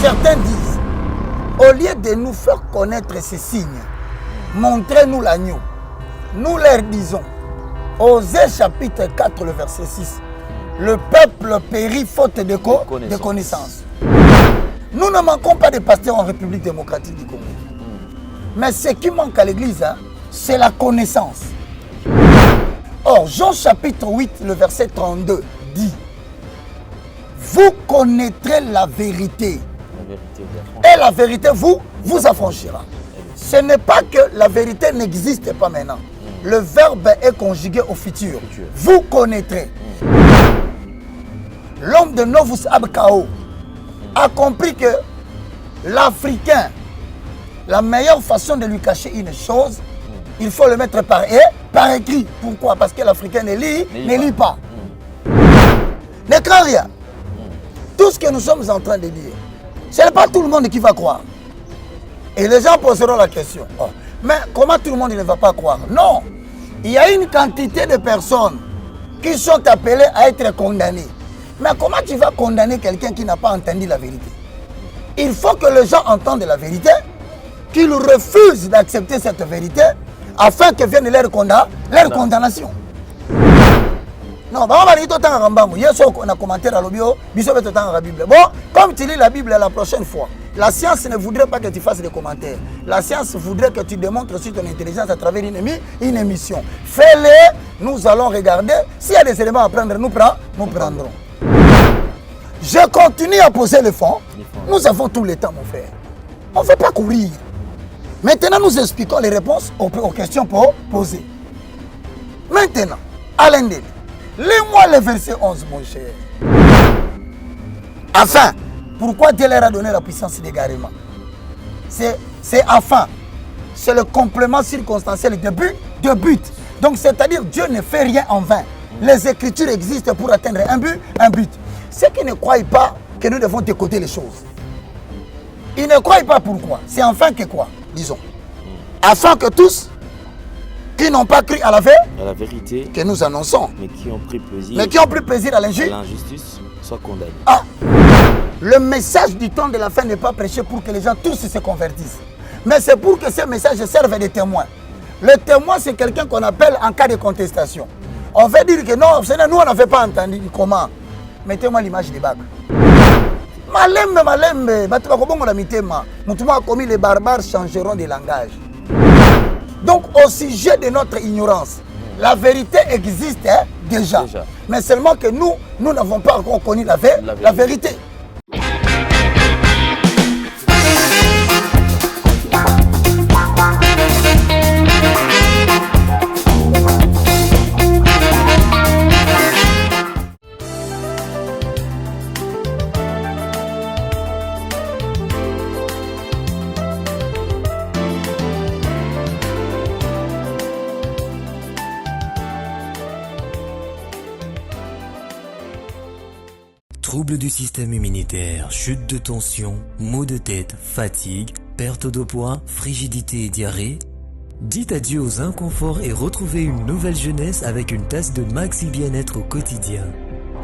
Certains disent, au lieu de nous faire connaître ces signes, montrez-nous l'agneau. Nous leur disons, Osée chapitre 4, le verset 6, le peuple périt faute de connaissance. Nous ne manquons pas de pasteurs en République démocratique du Congo. Mais ce qui manque à l'église, hein, c'est la connaissance. Or, Jean chapitre 8, le verset 32 dit, vous connaîtrez la vérité. Et la vérité vous affranchira. Ce n'est pas que la vérité n'existe pas maintenant. Le verbe est conjugué au futur. Vous connaîtrez. L'homme de Novus Abkao a compris que l'Africain, la meilleure façon de lui cacher une chose, il faut le mettre par écrit. Pourquoi? Parce que l'Africain ne lit pas. Ne crains rien. Tout ce que nous sommes en train de dire, ce n'est pas tout le monde qui va croire. Et les gens poseront la question. Oh, mais comment tout le monde ne va pas croire? Non. Il y a une quantité de personnes qui sont appelées à être condamnées. Mais comment tu vas condamner quelqu'un qui n'a pas entendu la vérité? Il faut que les gens entendent la vérité, qu'ils refusent d'accepter cette vérité, afin que vienne leur condamnation. Non, on a commenté à l'obio, la Bible. Bon, comme tu lis la Bible la prochaine fois, la science ne voudrait pas que tu fasses des commentaires. La science voudrait que tu démontres sur ton intelligence à travers une émission. Fais-le, nous allons regarder. S'il y a des éléments à prendre, nous prendrons. Je continue à poser le fond. Nous avons tout le temps, mon frère. On ne fait pas courir. Maintenant, nous expliquons les réponses aux questions posées. Maintenant, Alain Dele, lis-moi le verset 11, mon cher. Enfin, pourquoi Dieu leur a donné la puissance d'égarement? C'est afin. C'est le complément circonstanciel de but. Donc, c'est-à-dire Dieu ne fait rien en vain. Les Écritures existent pour atteindre un but. Ceux qui ne croient pas que nous devons décoder les choses. Ils ne croient pas pourquoi. C'est enfin que quoi? Disons. Afin que tous qui n'ont pas cru à la vérité que nous annonçons, mais qui ont pris plaisir à l'injustice, soient condamnés. Ah, le message du temps de la fin n'est pas prêché pour que les gens tous se convertissent. Mais c'est pour que ces messages servent de témoins. Le témoin, c'est quelqu'un qu'on appelle en cas de contestation. On veut dire que non, nous on n'avait pas entendu. Comment? Mettez-moi l'image des bacs. Malembe. Les barbares changeront de langage. Donc, au sujet de notre ignorance, la vérité existe déjà. Mais seulement que nous n'avons pas encore connu la vérité. Troubles du système immunitaire, chute de tension, maux de tête, fatigue, perte de poids, frigidité et diarrhée. Dites adieu aux inconforts et retrouvez une nouvelle jeunesse avec une tasse de Maxi Bien-être au quotidien.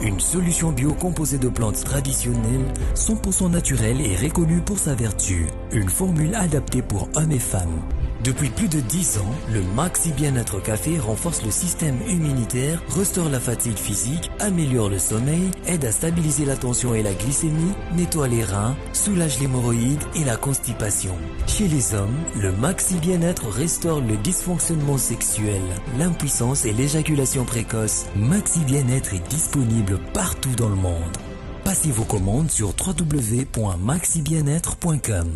Une solution bio composée de plantes traditionnelles, 100% naturelle et reconnue pour sa vertu. Une formule adaptée pour hommes et femmes. Depuis plus de 10 ans, le Maxi Bien-être Café renforce le système immunitaire, restaure la fatigue physique, améliore le sommeil, aide à stabiliser la tension et la glycémie, nettoie les reins, soulage l'hémorroïde et la constipation. Chez les hommes, le Maxi Bien-être restaure le dysfonctionnement sexuel, l'impuissance et l'éjaculation précoce. Maxi Bien-être est disponible partout dans le monde. Passez vos commandes sur www.maxibienêtre.com.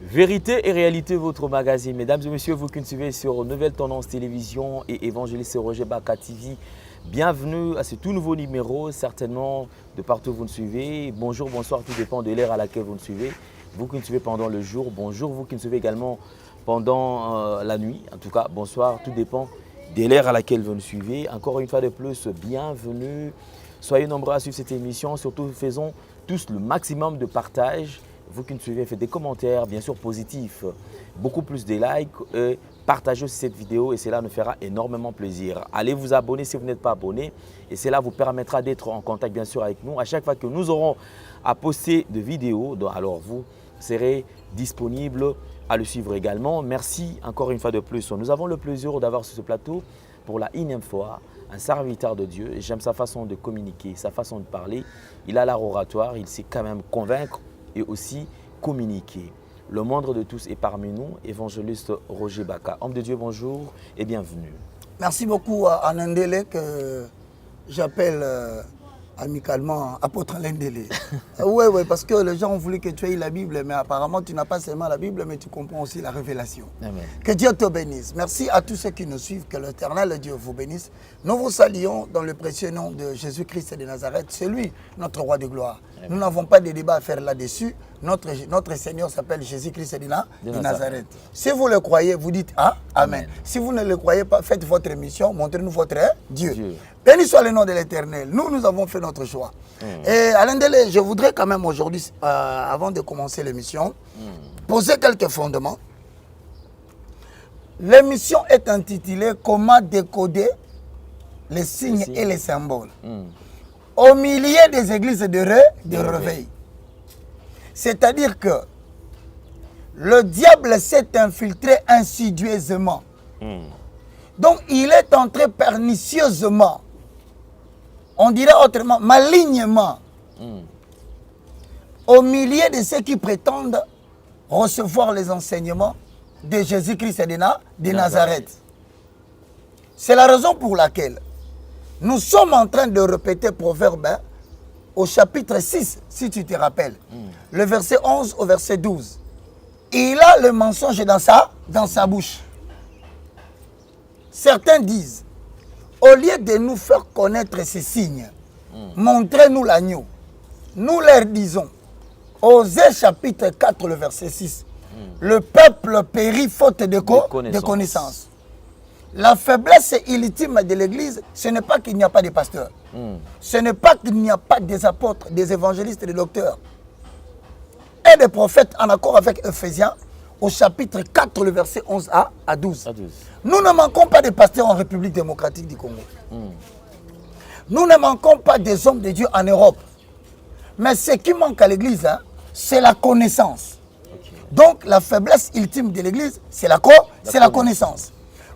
Vérité et réalité, votre magazine. Mesdames et messieurs, vous qui nous suivez sur Nouvelle Tendance Télévision et Évangéliste Roger Baka TV, bienvenue à ce tout nouveau numéro, certainement de partout où vous nous suivez. Bonjour, bonsoir, tout dépend de l'heure à laquelle vous nous suivez. Vous qui nous suivez pendant le jour, bonjour. Vous qui nous suivez également pendant la nuit, en tout cas, bonsoir, tout dépend de l'heure à laquelle vous nous suivez. Encore une fois de plus, bienvenue. Soyez nombreux à suivre cette émission, surtout faisons tous le maximum de partage. vous qui nous suivez, faites des commentaires, bien sûr positifs, beaucoup plus de likes, partagez aussi cette vidéo et cela nous fera énormément plaisir. Allez vous abonner si vous n'êtes pas abonné et cela vous permettra d'être en contact bien sûr avec nous. À chaque fois que nous aurons à poster de vidéos, alors vous serez disponible à le suivre également. Merci encore une fois de plus. Nous avons le plaisir d'avoir sur ce plateau pour la énième fois un serviteur de Dieu. J'aime sa façon de communiquer, sa façon de parler. Il a l'art oratoire, il sait quand même convaincre et aussi communiquer. Le moindre de tous est parmi nous, évangéliste Roger Baka. Homme de Dieu, bonjour et bienvenue. Merci beaucoup à Nandele que j'appelle amicalement apôtre Nandele. Oui, parce que les gens ont voulu que tu aies la Bible, mais apparemment tu n'as pas seulement la Bible, mais tu comprends aussi la révélation. Amen. Que Dieu te bénisse. Merci à tous ceux qui nous suivent, que l'Éternel Dieu vous bénisse. Nous vous saluons dans le précieux nom de Jésus-Christ de Nazareth. C'est lui, notre roi de gloire. Amen. Nous n'avons pas de débat à faire là-dessus. Notre Seigneur s'appelle Jésus-Christ de Nazareth. Si vous le croyez, vous dites ah, Amen. Amen. Si vous ne le croyez pas, faites votre mission, montrez-nous votre Dieu. Béni soit le nom de l'Éternel. Nous avons fait notre choix. Et Alain Dele, je voudrais quand même aujourd'hui, avant de commencer l'émission, poser quelques fondements. L'émission est intitulée « Comment décoder les signes et les symboles ». Au milieu des églises de réveil. C'est-à-dire que le diable s'est infiltré insidieusement. Donc il est entré pernicieusement, on dirait autrement, malignement, au milieu de ceux qui prétendent recevoir les enseignements de Jésus-Christ de Nazareth. C'est la raison pour laquelle nous sommes en train de répéter Proverbe au chapitre 6, si tu te rappelles, le verset 11 au verset 12. Il a le mensonge dans sa bouche. Certains disent, au lieu de nous faire connaître ces signes, montrez-nous l'agneau. Nous leur disons, Osée chapitre 4, le verset 6, le peuple périt faute de connaissance. La faiblesse ultime de l'Église, ce n'est pas qu'il n'y a pas de pasteurs. Ce n'est pas qu'il n'y a pas des apôtres, des évangélistes, des docteurs et des prophètes en accord avec Ephésiens au chapitre 4, le verset 11 à 12. Nous ne manquons pas de pasteurs en République démocratique du Congo. Nous ne manquons pas des hommes de Dieu en Europe. Mais ce qui manque à l'Église, c'est la connaissance. Donc la faiblesse ultime de l'Église, c'est la connaissance.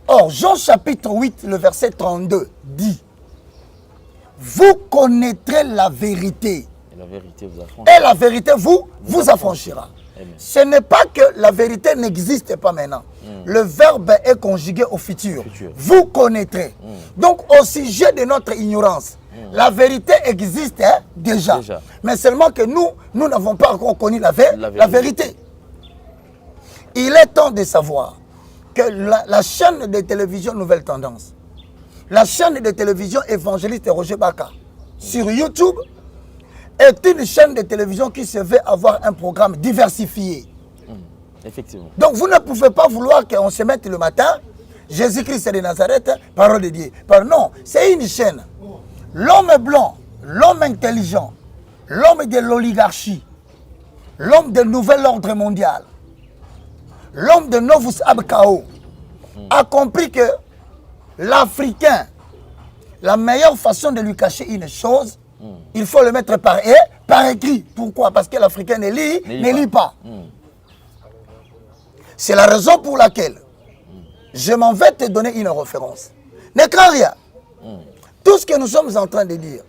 Or, Jean chapitre 8, le verset 32 dit, vous connaîtrez la vérité. Et la vérité vous affranchira. Ce n'est pas que la vérité n'existe pas maintenant. Le verbe est conjugué au futur. Vous connaîtrez. Donc, au sujet de notre ignorance, la vérité existe déjà. Mais seulement que nous n'avons pas encore connu la vérité. Il est temps de savoir que la chaîne de télévision Nouvelle Tendance, la chaîne de télévision évangéliste Roger Baka, sur YouTube, est une chaîne de télévision qui se veut avoir un programme diversifié. Effectivement. Donc vous ne pouvez pas vouloir qu'on se mette le matin, Jésus-Christ de Nazareth, parole de Dieu. Non, c'est une chaîne. L'homme blanc, l'homme intelligent, l'homme de l'oligarchie, l'homme de nouvel ordre mondial, l'homme de Novus Abkao, a compris que l'Africain, la meilleure façon de lui cacher une chose, il faut le mettre par écrit. Pourquoi? Parce que l'Africain ne lit pas. C'est la raison pour laquelle je m'en vais te donner une référence. Ne crains rien. Tout ce que nous sommes en train de dire,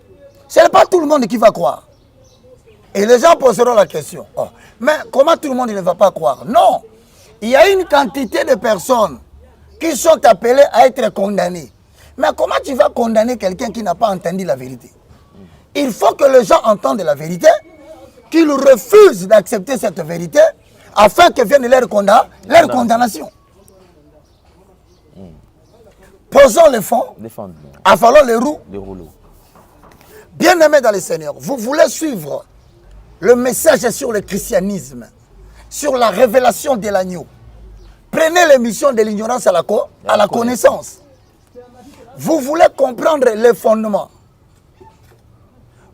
ce n'est pas tout le monde qui va croire. Et les gens poseront la question. Oh, mais comment tout le monde ne va pas croire? Non. Il y a une quantité de personnes qui sont appelées à être condamnées. Mais comment tu vas condamner quelqu'un qui n'a pas entendu la vérité? Il faut que les gens entendent la vérité, qu'ils refusent d'accepter cette vérité, afin que vienne leur condamnation. Posons les fonds, avalons les rouleaux. Bien-aimés dans le Seigneur, vous voulez suivre le message sur le christianisme, sur la révélation de l'agneau. Prenez l'émission de l'ignorance à la connaissance. Vous voulez comprendre les fondements.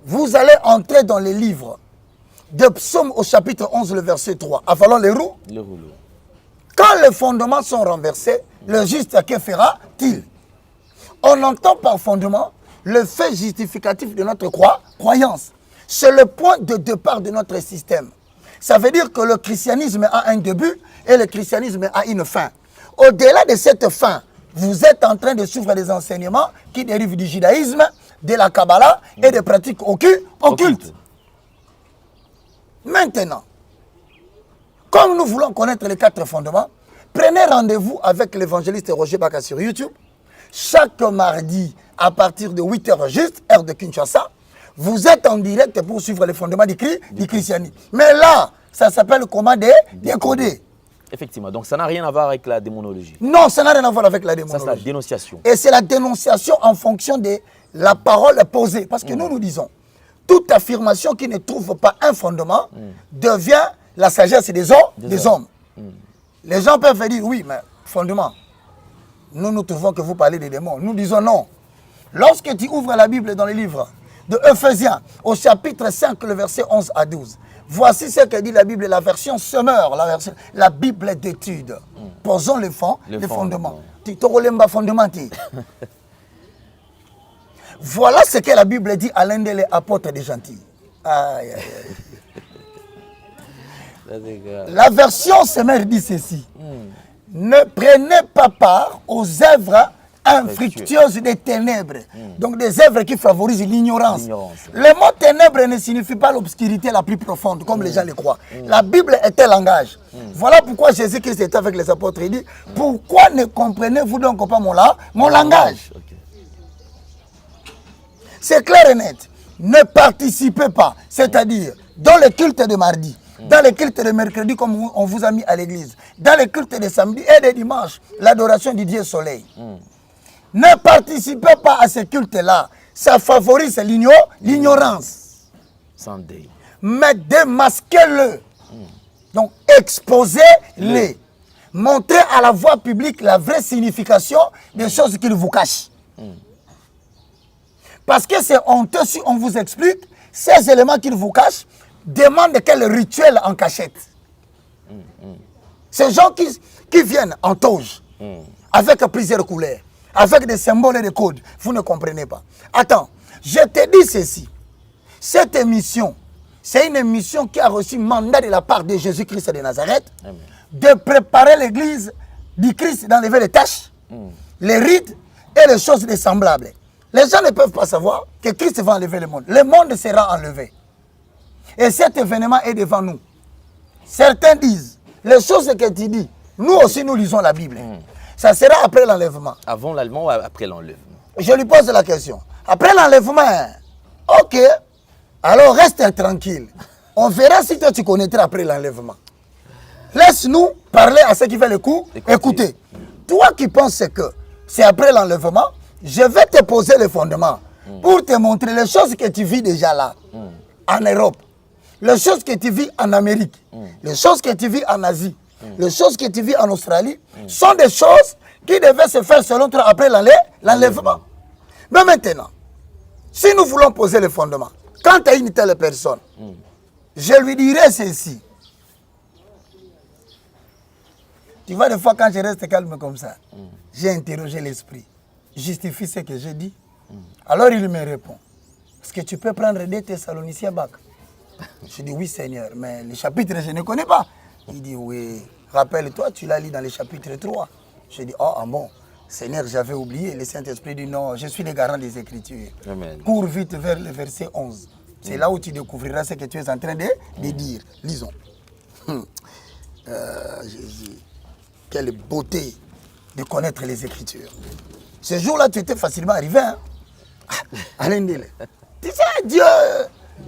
Vous allez entrer dans les livres de Psaume au chapitre 11, le verset 3. Avalons les roues. Le rouleau. Quand les fondements sont renversés, le juste, que fera-t-il? On entend par fondement le fait justificatif de notre croyance. C'est le point de départ de notre système. Ça veut dire que le christianisme a un début et le christianisme a une fin. Au-delà de cette fin, vous êtes en train de suivre des enseignements qui dérivent du judaïsme, de la Kabbalah et des pratiques occultes. Maintenant, comme nous voulons connaître les 4 fondements, prenez rendez-vous avec l'évangéliste Roger Baka sur YouTube. Chaque mardi, à partir de 8h juste, heure de Kinshasa, vous êtes en direct pour suivre les fondements du christianisme. Mais là, ça s'appelle comment décoder. Effectivement, donc ça n'a rien à voir avec la démonologie. Non, ça n'a rien à voir avec la démonologie. Ça, c'est la dénonciation. Et c'est la dénonciation en fonction de la parole posée. Parce que nous disons, toute affirmation qui ne trouve pas un fondement devient la sagesse des hommes. Les gens peuvent dire, oui, mais fondement, nous trouvons que vous parlez des démons. Nous disons non. Lorsque tu ouvres la Bible dans le livre de Ephésiens, au chapitre 5, le verset 11 à 12, voici ce que dit la Bible, la version Semeur, la Bible d'étude. Posons les fondements. Voilà ce que la Bible dit à l'un des apôtres des gentils. Aïe, aïe, aïe. La version Semeur dit ceci. Ne prenez pas part aux œuvres infructueuses des ténèbres. Donc des œuvres qui favorisent l'ignorance. Le mot ténèbres ne signifie pas l'obscurité la plus profonde, comme les gens le croient. La Bible est un langage. Voilà pourquoi Jésus-Christ était avec les apôtres. Il dit, pourquoi ne comprenez-vous donc pas mon langage? C'est clair et net. Ne participez pas, c'est-à-dire dans le culte de mardi, dans le culte de mercredi comme on vous a mis à l'église, dans le culte de samedi et de dimanche, l'adoration du Dieu soleil. Ne participez pas à ce culte-là. Ça favorise l'ignorance. Mais démasquez-le. Donc exposez-les. Montrez à la voix publique la vraie signification des choses qu'il vous cache. Parce que c'est honteux si on vous explique ces éléments qu'il vous cache, demandent quel rituel en cachette. Ces gens qui viennent en toge, avec plusieurs couleurs, avec des symboles et des codes, vous ne comprenez pas. Attends, je te dis ceci. Cette émission, c'est une émission qui a reçu mandat de la part de Jésus-Christ de Nazareth de préparer l'église du Christ d'enlever les tâches, les rides et les choses semblables. Les gens ne peuvent pas savoir que Christ va enlever le monde. Le monde sera enlevé. Et cet événement est devant nous. Certains disent, les choses que tu dis, nous aussi nous lisons la Bible. Ça sera après l'enlèvement. Avant l'enlèvement ou après l'enlèvement? Je lui pose la question. Après l'enlèvement, ok, alors reste tranquille. On verra si toi tu connaîtras après l'enlèvement. Laisse-nous parler à ceux qui veulent le coup. Écoutez, toi qui penses que c'est après l'enlèvement, je vais te poser les fondements pour te montrer les choses que tu vis déjà là, en Europe, les choses que tu vis en Amérique, les choses que tu vis en Asie, les choses que tu vis en Australie, sont des choses qui devaient se faire selon toi après l'enlèvement. Mais maintenant, si nous voulons poser les fondements, quand tu as une telle personne, je lui dirai ceci. Tu vois, des fois, quand je reste calme comme ça, j'ai interrogé l'esprit. Justifie ce que je dis. Alors il me répond. Est-ce que tu peux prendre 2 Thessaloniciens bac? Je dis oui Seigneur, mais les chapitres je ne connais pas. Il dit oui, rappelle-toi, tu l'as lu dans le chapitre 3. Je dis oh bon, Seigneur j'avais oublié. Le Saint-Esprit dit non, je suis le garant des Écritures. Amen. Cours vite vers le verset 11. C'est là où tu découvriras ce que tu es en train de dire. Lisons. Jésus, quelle beauté de connaître les Écritures. Ce jour-là, tu étais facilement arrivé. Hein? Alain Dele. Tu sais, Dieu,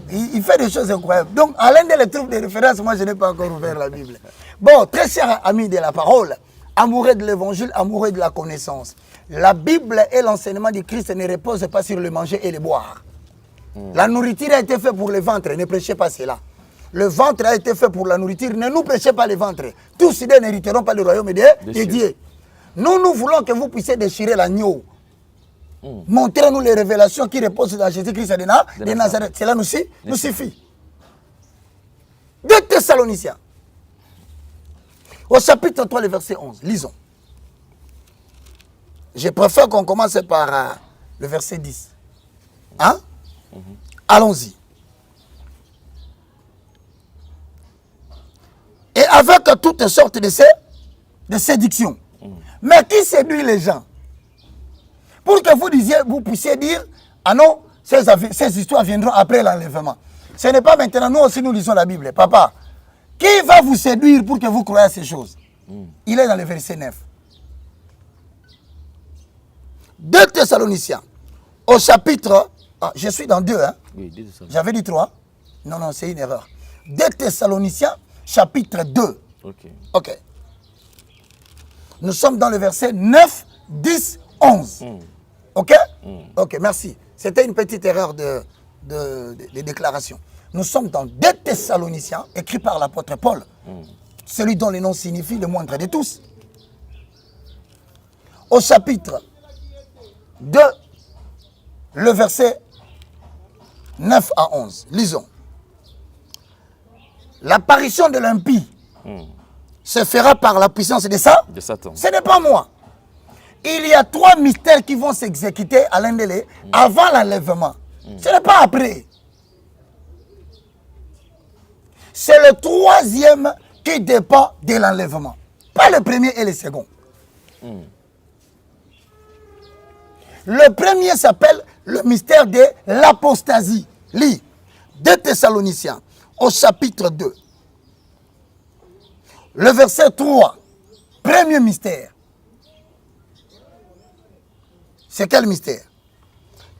il fait des choses incroyables. Donc, Alain Dele trouve des références. Moi, je n'ai pas encore ouvert la Bible. Bon, très chers amis de la parole, amoureux de l'évangile, amoureux de la connaissance, la Bible et l'enseignement du Christ ne reposent pas sur le manger et le boire. La nourriture a été faite pour le ventre, ne prêchez pas cela. Le ventre a été fait pour la nourriture, ne nous prêchez pas le ventre. Tous deux n'hériteront pas le royaume de Dieu. Nous voulons que vous puissiez déchirer l'agneau. Montrez-nous les révélations qui reposent dans Jésus-Christ de Nazareth. Cela nous suffit. Thessaloniciens, au chapitre 3, le verset 11. Lisons. Je préfère qu'on commence par le verset 10. Hein? Allons-y. Et avec toutes sortes de séductions. Mais qui séduit les gens? Pour que vous puissiez dire, ah non, ces histoires viendront après l'enlèvement. Ce n'est pas maintenant, nous aussi nous lisons la Bible. Papa, qui va vous séduire pour que vous croyez à ces choses? Il est dans le verset 9. 2 Thessaloniciens, au chapitre... Ah, je suis dans 2, hein? Oui, 2 Thessaloniciens. J'avais dit 3. Non, non, c'est une erreur. 2 Thessaloniciens, chapitre 2. Ok. Nous sommes dans le verset 9, 10, 11. Ok? Ok, merci. C'était une petite erreur de déclaration. Nous sommes dans 2 Thessaloniciens, écrit par l'apôtre Paul. Celui dont le nom signifie le moindre de tous. Au chapitre 2, le verset 9 à 11. Lisons. L'apparition de l'impie se fera par la puissance de Satan. Ce n'est pas moi. Il y a 3 mystères qui vont s'exécuter à l'un d'eux avant l'enlèvement. Ce n'est pas après. C'est le 3e qui dépend de l'enlèvement. Pas le premier et le second. Le premier s'appelle le mystère de l'apostasie. Lis 2 Thessaloniciens au chapitre 2. Le verset 3. Premier mystère. C'est quel mystère?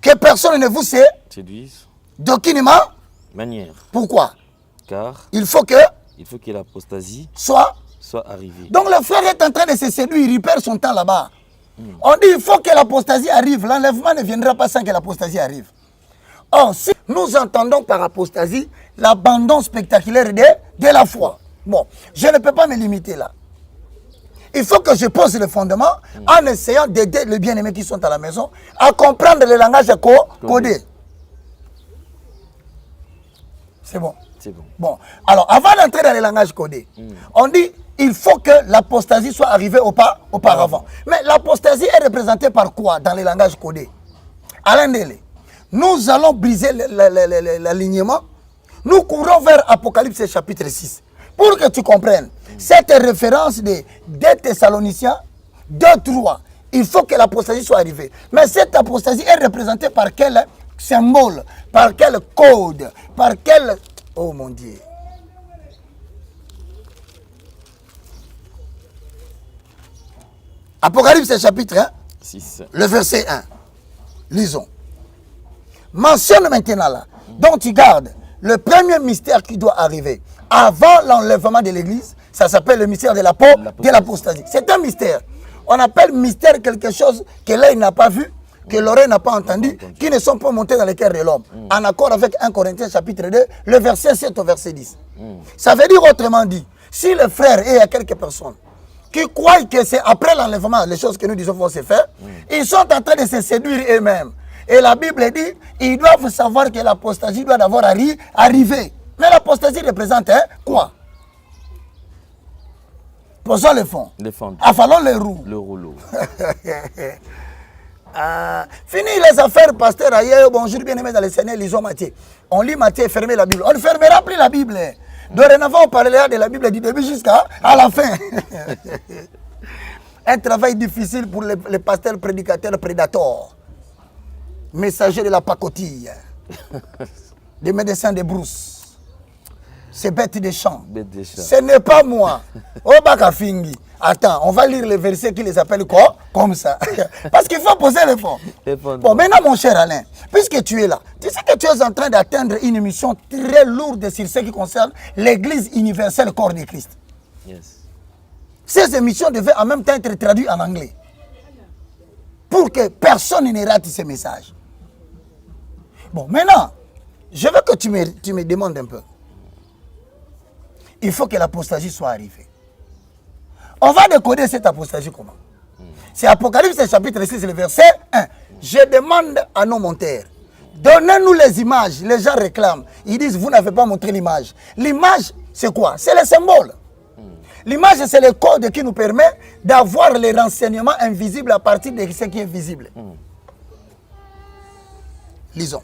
Que personne ne vous séduise d'aucunement manière. Pourquoi? Car il faut que l'apostasie soit arrivée. Donc le frère est en train de se séduire, il perd son temps là-bas. On dit il faut que l'apostasie arrive. L'enlèvement ne viendra pas sans que l'apostasie arrive. Or, si nous entendons par apostasie l'abandon spectaculaire de la foi. Bon, je ne peux pas me limiter là. Il faut que je pose le fondement en essayant d'aider les bien-aimés qui sont à la maison à comprendre le langage codé. C'est bon. C'est bon. Bon, alors avant d'entrer dans les langages codés, on dit il faut que l'apostasie soit arrivée auparavant. Mais l'apostasie est représentée par quoi dans les langages codés? Alain Délé, nous allons briser l'alignement. Nous courons vers Apocalypse chapitre 6. Pour que tu comprennes, cette référence de 2 Thessaloniciens 2, 3, il faut que l'apostasie soit arrivée. Mais cette apostasie est représentée par quel symbole, par quel code, par quel... Oh mon Dieu. Apocalypse chapitre 6. Le verset 1. Lisons. Mentionne maintenant là, dont tu gardes le premier mystère qui doit arriver avant l'enlèvement de l'église. Ça s'appelle le mystère de l'apostasie. C'est un mystère. On appelle mystère quelque chose que l'œil n'a pas vu, que l'oreille n'a pas entendu, qui ne sont pas montés dans le cœur de l'homme. En accord avec 1 Corinthiens chapitre 2, le verset 7 au verset 10. Ça veut dire autrement dit, si le frère et il y a quelques personnes qui croient que c'est après l'enlèvement, les choses que nous disons vont se faire, ils sont en train de se séduire eux-mêmes. Et la Bible dit, ils doivent savoir que l'apostasie doit d'abord arriver. Mais l'apostasie représente quoi? Posons le fond. Affalons les roues. Le rouleau. Fini les affaires, pasteur ailleurs. Bonjour, bien-aimés dans le Seigneur, lisons Matthieu. On lit Matthieu et fermez la Bible. On ne fermera plus la Bible. Dorénavant, on parlera de la Bible du début jusqu'à la fin. Un travail difficile pour les pasteurs prédicateurs prédateurs. Messagers de la pacotille. Des médecins de brousse. C'est bête des champs. Ce n'est pas moi. Obakafingi. Attends, on va lire les versets qui les appellent quoi? Comme ça. Parce qu'il faut poser le fond. Bon, maintenant, mon cher Alain, puisque tu es là, tu sais que tu es en train d'atteindre une émission très lourde sur ce qui concerne l'Église universelle corps de Christ. Yes. Ces émissions devaient en même temps être traduites en anglais. Pour que personne ne rate ces messages. Bon, maintenant, je veux que tu me demandes un peu. Il faut que l'apostasie soit arrivée. On va décoder cette apostasie comment? C'est Apocalypse chapitre 6, le verset 1. Je demande à nos monteurs Donnez-nous les images. Les gens réclament. Ils disent, vous n'avez pas montré l'image. L'image, c'est quoi? C'est le symbole. L'image, c'est le code qui nous permet d'avoir les renseignements invisibles à partir de ce qui est visible. Lisons.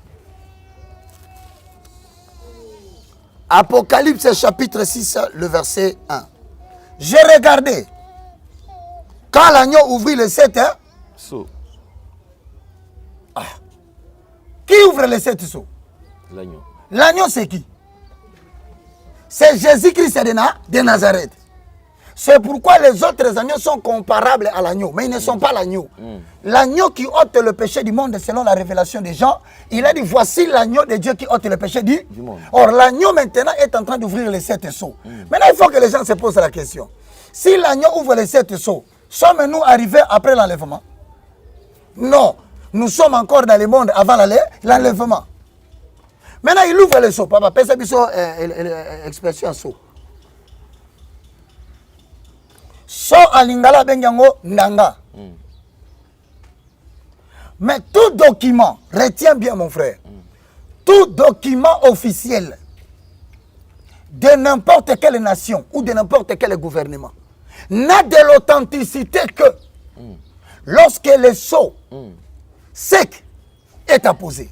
Apocalypse chapitre 6, le verset 1. J'ai regardé. Quand l'agneau ouvrit le 7, hein? Sceau. Qui ouvre les 7 sceaux? L'agneau. L'agneau, c'est qui? C'est Jésus-Christ de Nazareth. C'est pourquoi les autres agneaux sont comparables à l'agneau, mais ils ne sont pas l'agneau. L'agneau qui ôte le péché du monde, selon la révélation des gens, il a dit, voici l'agneau de Dieu qui ôte le péché du monde. Or, l'agneau maintenant est en train d'ouvrir les 7 sceaux. Maintenant, il faut que les gens se posent la question. Si l'agneau ouvre les 7 sceaux, sommes-nous arrivés après l'enlèvement? Non, nous sommes encore dans le monde avant l'enlèvement. Maintenant, il ouvre les sceaux. Papa, pèse expression sceau. So alingala bengango ndanga. Mais tout document, retiens bien mon frère, tout document officiel de n'importe quelle nation ou de n'importe quel gouvernement n'a de l'authenticité que lorsque le sceau sec est apposé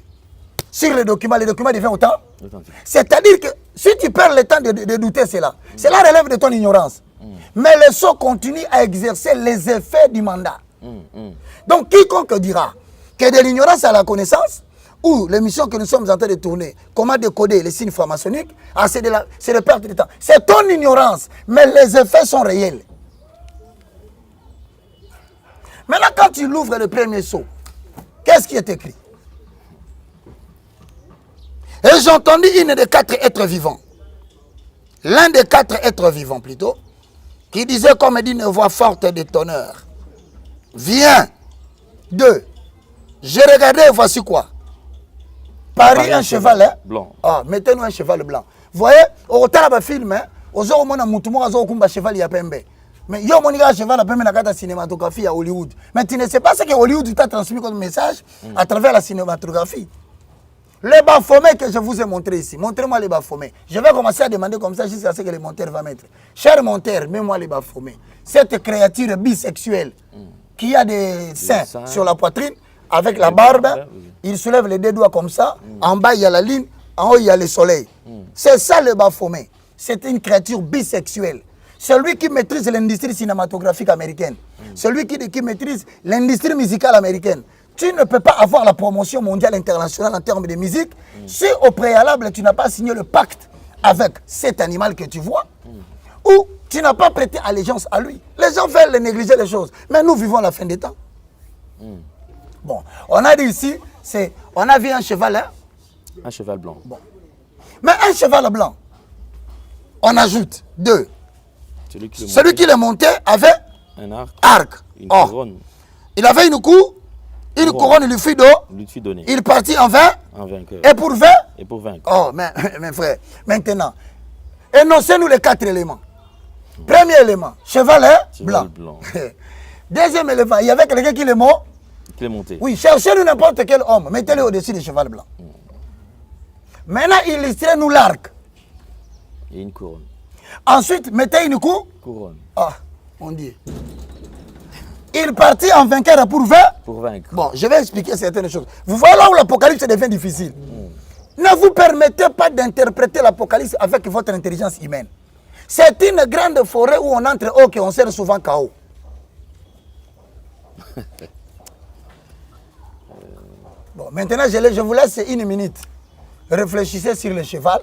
sur le document devient autant. C'est-à-dire que si tu perds le temps de douter cela relève de ton ignorance. Mais le sceau continue à exercer les effets du mandat. Donc quiconque dira que de l'ignorance à la connaissance, ou l'émission que nous sommes en train de tourner, comment décoder les signes francs-maçonniques, c'est de perte de temps. C'est ton ignorance, mais les effets sont réels. Maintenant, quand tu l'ouvres le premier sceau, qu'est-ce qui est écrit? Et j'ai entendu une des 4 êtres vivants, l'un des 4 êtres vivants plutôt, qui disait comme d'une voix forte de tonnerre, viens. 2. J'ai regardé, voici quoi? Paris, un cheval hein? Blanc. Ah, mettez-nous un cheval blanc. Vous voyez, au temps film, hein, aux hommes, on a un cheval, il y a pembe. Mais il y a un cheval, il y a une cinématographie à Hollywood. Mais tu ne sais pas ce que Hollywood t'a transmis comme message à travers la cinématographie. Les bas-fomés que je vous ai montré ici, montrez-moi les bas-fomés. Je vais commencer à demander comme ça jusqu'à ce que le monteur va mettre. Cher monteur, mets-moi les bas-fomés. Cette créature bisexuelle qui a des seins sur la poitrine, avec la barbe, il soulève les 2 doigts comme ça. En bas, il y a la ligne, en haut, il y a le soleil. C'est ça le bas-fomé. C'est une créature bisexuelle. Celui qui maîtrise l'industrie cinématographique américaine, celui qui maîtrise l'industrie musicale américaine. Tu ne peux pas avoir la promotion mondiale internationale en termes de musique si au préalable tu n'as pas signé le pacte avec cet animal que tu vois ou tu n'as pas prêté allégeance à lui. Les gens veulent négliger les choses, mais nous vivons la fin des temps. Bon, on a dit ici, on a vu un cheval. Hein? Un cheval blanc. Bon. Mais un cheval blanc, on ajoute 2. Celui qui le montait avait un arc. Une couronne. Il avait une couronne lui fut donnée. Il partit en vainqueur. Et pour vaincre. Oh, mes frères, maintenant, énoncez-nous les 4 éléments. Premier élément, cheval blanc. Deuxième élément, il y avait quelqu'un qui est monté. Oui, cherchez-nous n'importe quel homme, mettez-le au-dessus du cheval blanc. Maintenant, illustrez-nous l'arc. Et une couronne. Ensuite, mettez une couronne. Ah, mon Dieu. Il partit en vainqueur pour vaincre. Bon, je vais expliquer certaines choses. Vous voyez là où l'Apocalypse devient difficile. Ne vous permettez pas d'interpréter l'Apocalypse avec votre intelligence humaine. C'est une grande forêt où on entre haut et on sert souvent KO. Bon, maintenant, je vous laisse 1 minute. Réfléchissez sur le cheval.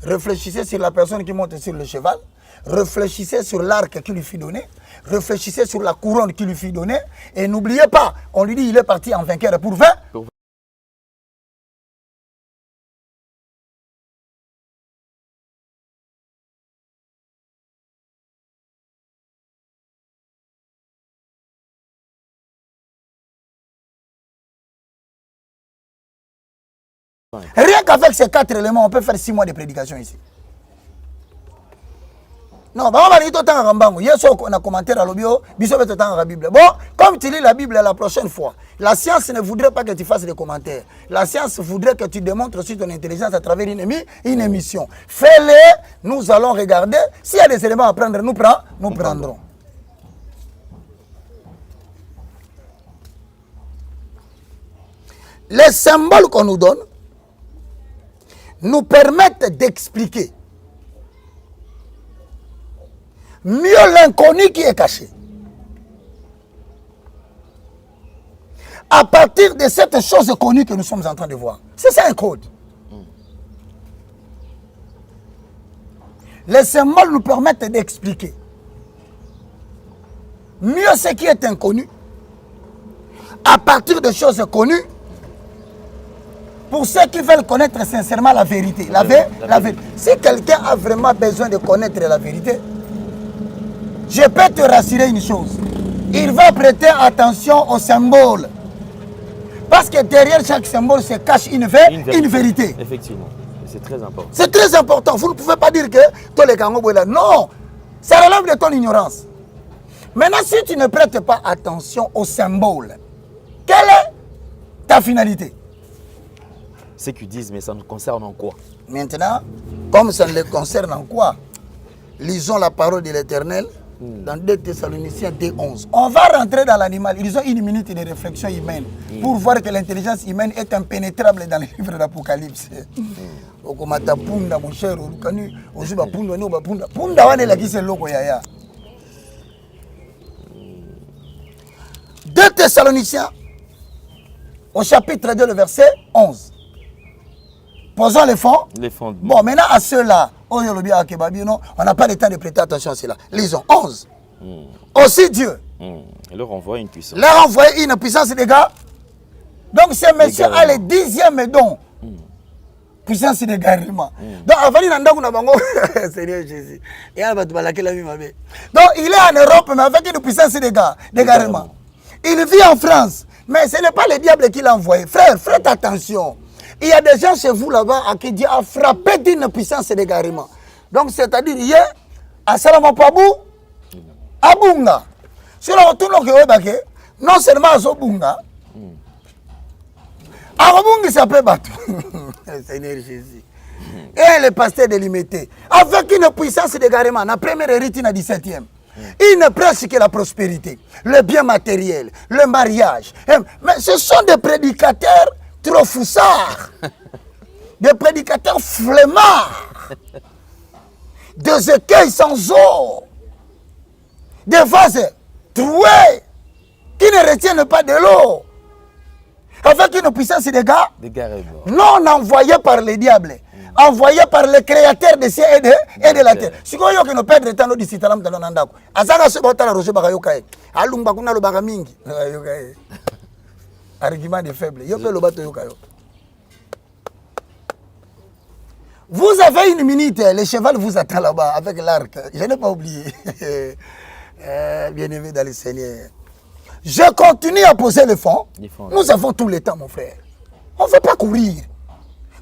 Réfléchissez sur la personne qui monte sur le cheval. Réfléchissez sur l'arc qui lui fut donné. Réfléchissez sur la couronne qui lui fut donnée. Et n'oubliez pas, on lui dit il est parti en vainqueur pour 20. Rien qu'avec ces 4 éléments, on peut faire 6 mois de prédication ici. Non, on a commentaire à l'obio, la Bible. Bon, comme tu lis la Bible la prochaine fois, la science ne voudrait pas que tu fasses des commentaires. La science voudrait que tu démontres aussi ton intelligence à travers une émission. Fais-le, nous allons regarder. S'il y a des éléments à prendre, nous prendrons. Les symboles qu'on nous donne nous permettent d'expliquer mieux l'inconnu qui est caché. À partir de cette chose connue que nous sommes en train de voir. C'est ça un code. Les symboles nous permettent d'expliquer mieux ce qui est inconnu à partir de choses connues pour ceux qui veulent connaître sincèrement la vérité. La vérité. Si quelqu'un a vraiment besoin de connaître la vérité, je peux te rassurer une chose. Il va prêter attention aux symboles. Parce que derrière chaque symbole se cache une vérité. Effectivement. C'est très important. C'est très important. Vous ne pouvez pas dire que tous les Kango là. Non. Ça relève de ton ignorance. Maintenant, si tu ne prêtes pas attention aux symboles, quelle est ta finalité? C'est qu'ils disent, mais ça nous concerne en quoi? Maintenant, comme ça ne les concerne en quoi, lisons la parole de l'Éternel dans 2 Thessaloniciens 2:11. On va rentrer dans l'animal. Ils ont une minute de réflexion humaine pour voir que l'intelligence humaine est impénétrable dans les livres d'Apocalypse. Okomata punda mon cher, okanu ozuba punda no ba punda. Punda wane la kise loko yaya. 2 Thessaloniciens au chapitre 2 le verset 11. Posons les fonds. Les fonds. Bon, maintenant à ceux-là, on n'a pas le temps de prêter attention à cela. Lisons 11. Aussi Dieu. Il leur envoie une puissance. Leur envoie une puissance, les gars. Donc ce monsieur a le 10e don. Puissance d'égarement. Donc avant il Seigneur Jésus. Et donc il est en Europe, mais avec une puissance d'égarement. Il vit en France, mais ce n'est pas le diable qui l'a envoyé. Frère, faites attention. Il y a des gens chez vous là-bas à qui Dieu a frappé d'une puissance d'égarement. Donc, c'est-à-dire, hier, à Salamapabou, à Bunga. Sur le retour, non seulement à Zobunga, à Bunga, ça peut battre. Seigneur Jésus. Et le pasteur délimité. Avec une puissance d'égarement, la première hérite, la 17e. Il ne prêche que la prospérité, le bien matériel, le mariage. Mais ce sont des prédicateurs trop foussards, des prédicateurs flemmards, des écueils sans eau, des vases troués qui ne retiennent pas de l'eau, avec une puissance d'égarement, non envoyée par le diable, envoyé par le créateur des cieux et de la terre. Si vous avez que nous perdons le temps de citer l'âme de l'Andako, Azanga se bota la roche bagayokae, Alumba kuna lo bagamingi, argument des faibles, yoke lo bato yokayo. Vous avez une minute, le cheval vous attend là-bas avec l'arc. Je n'ai pas oublié. Bien aimé dans le Seigneur. Je continue à poser le fond. Nous avons tout le temps, mon frère. On ne veut pas courir.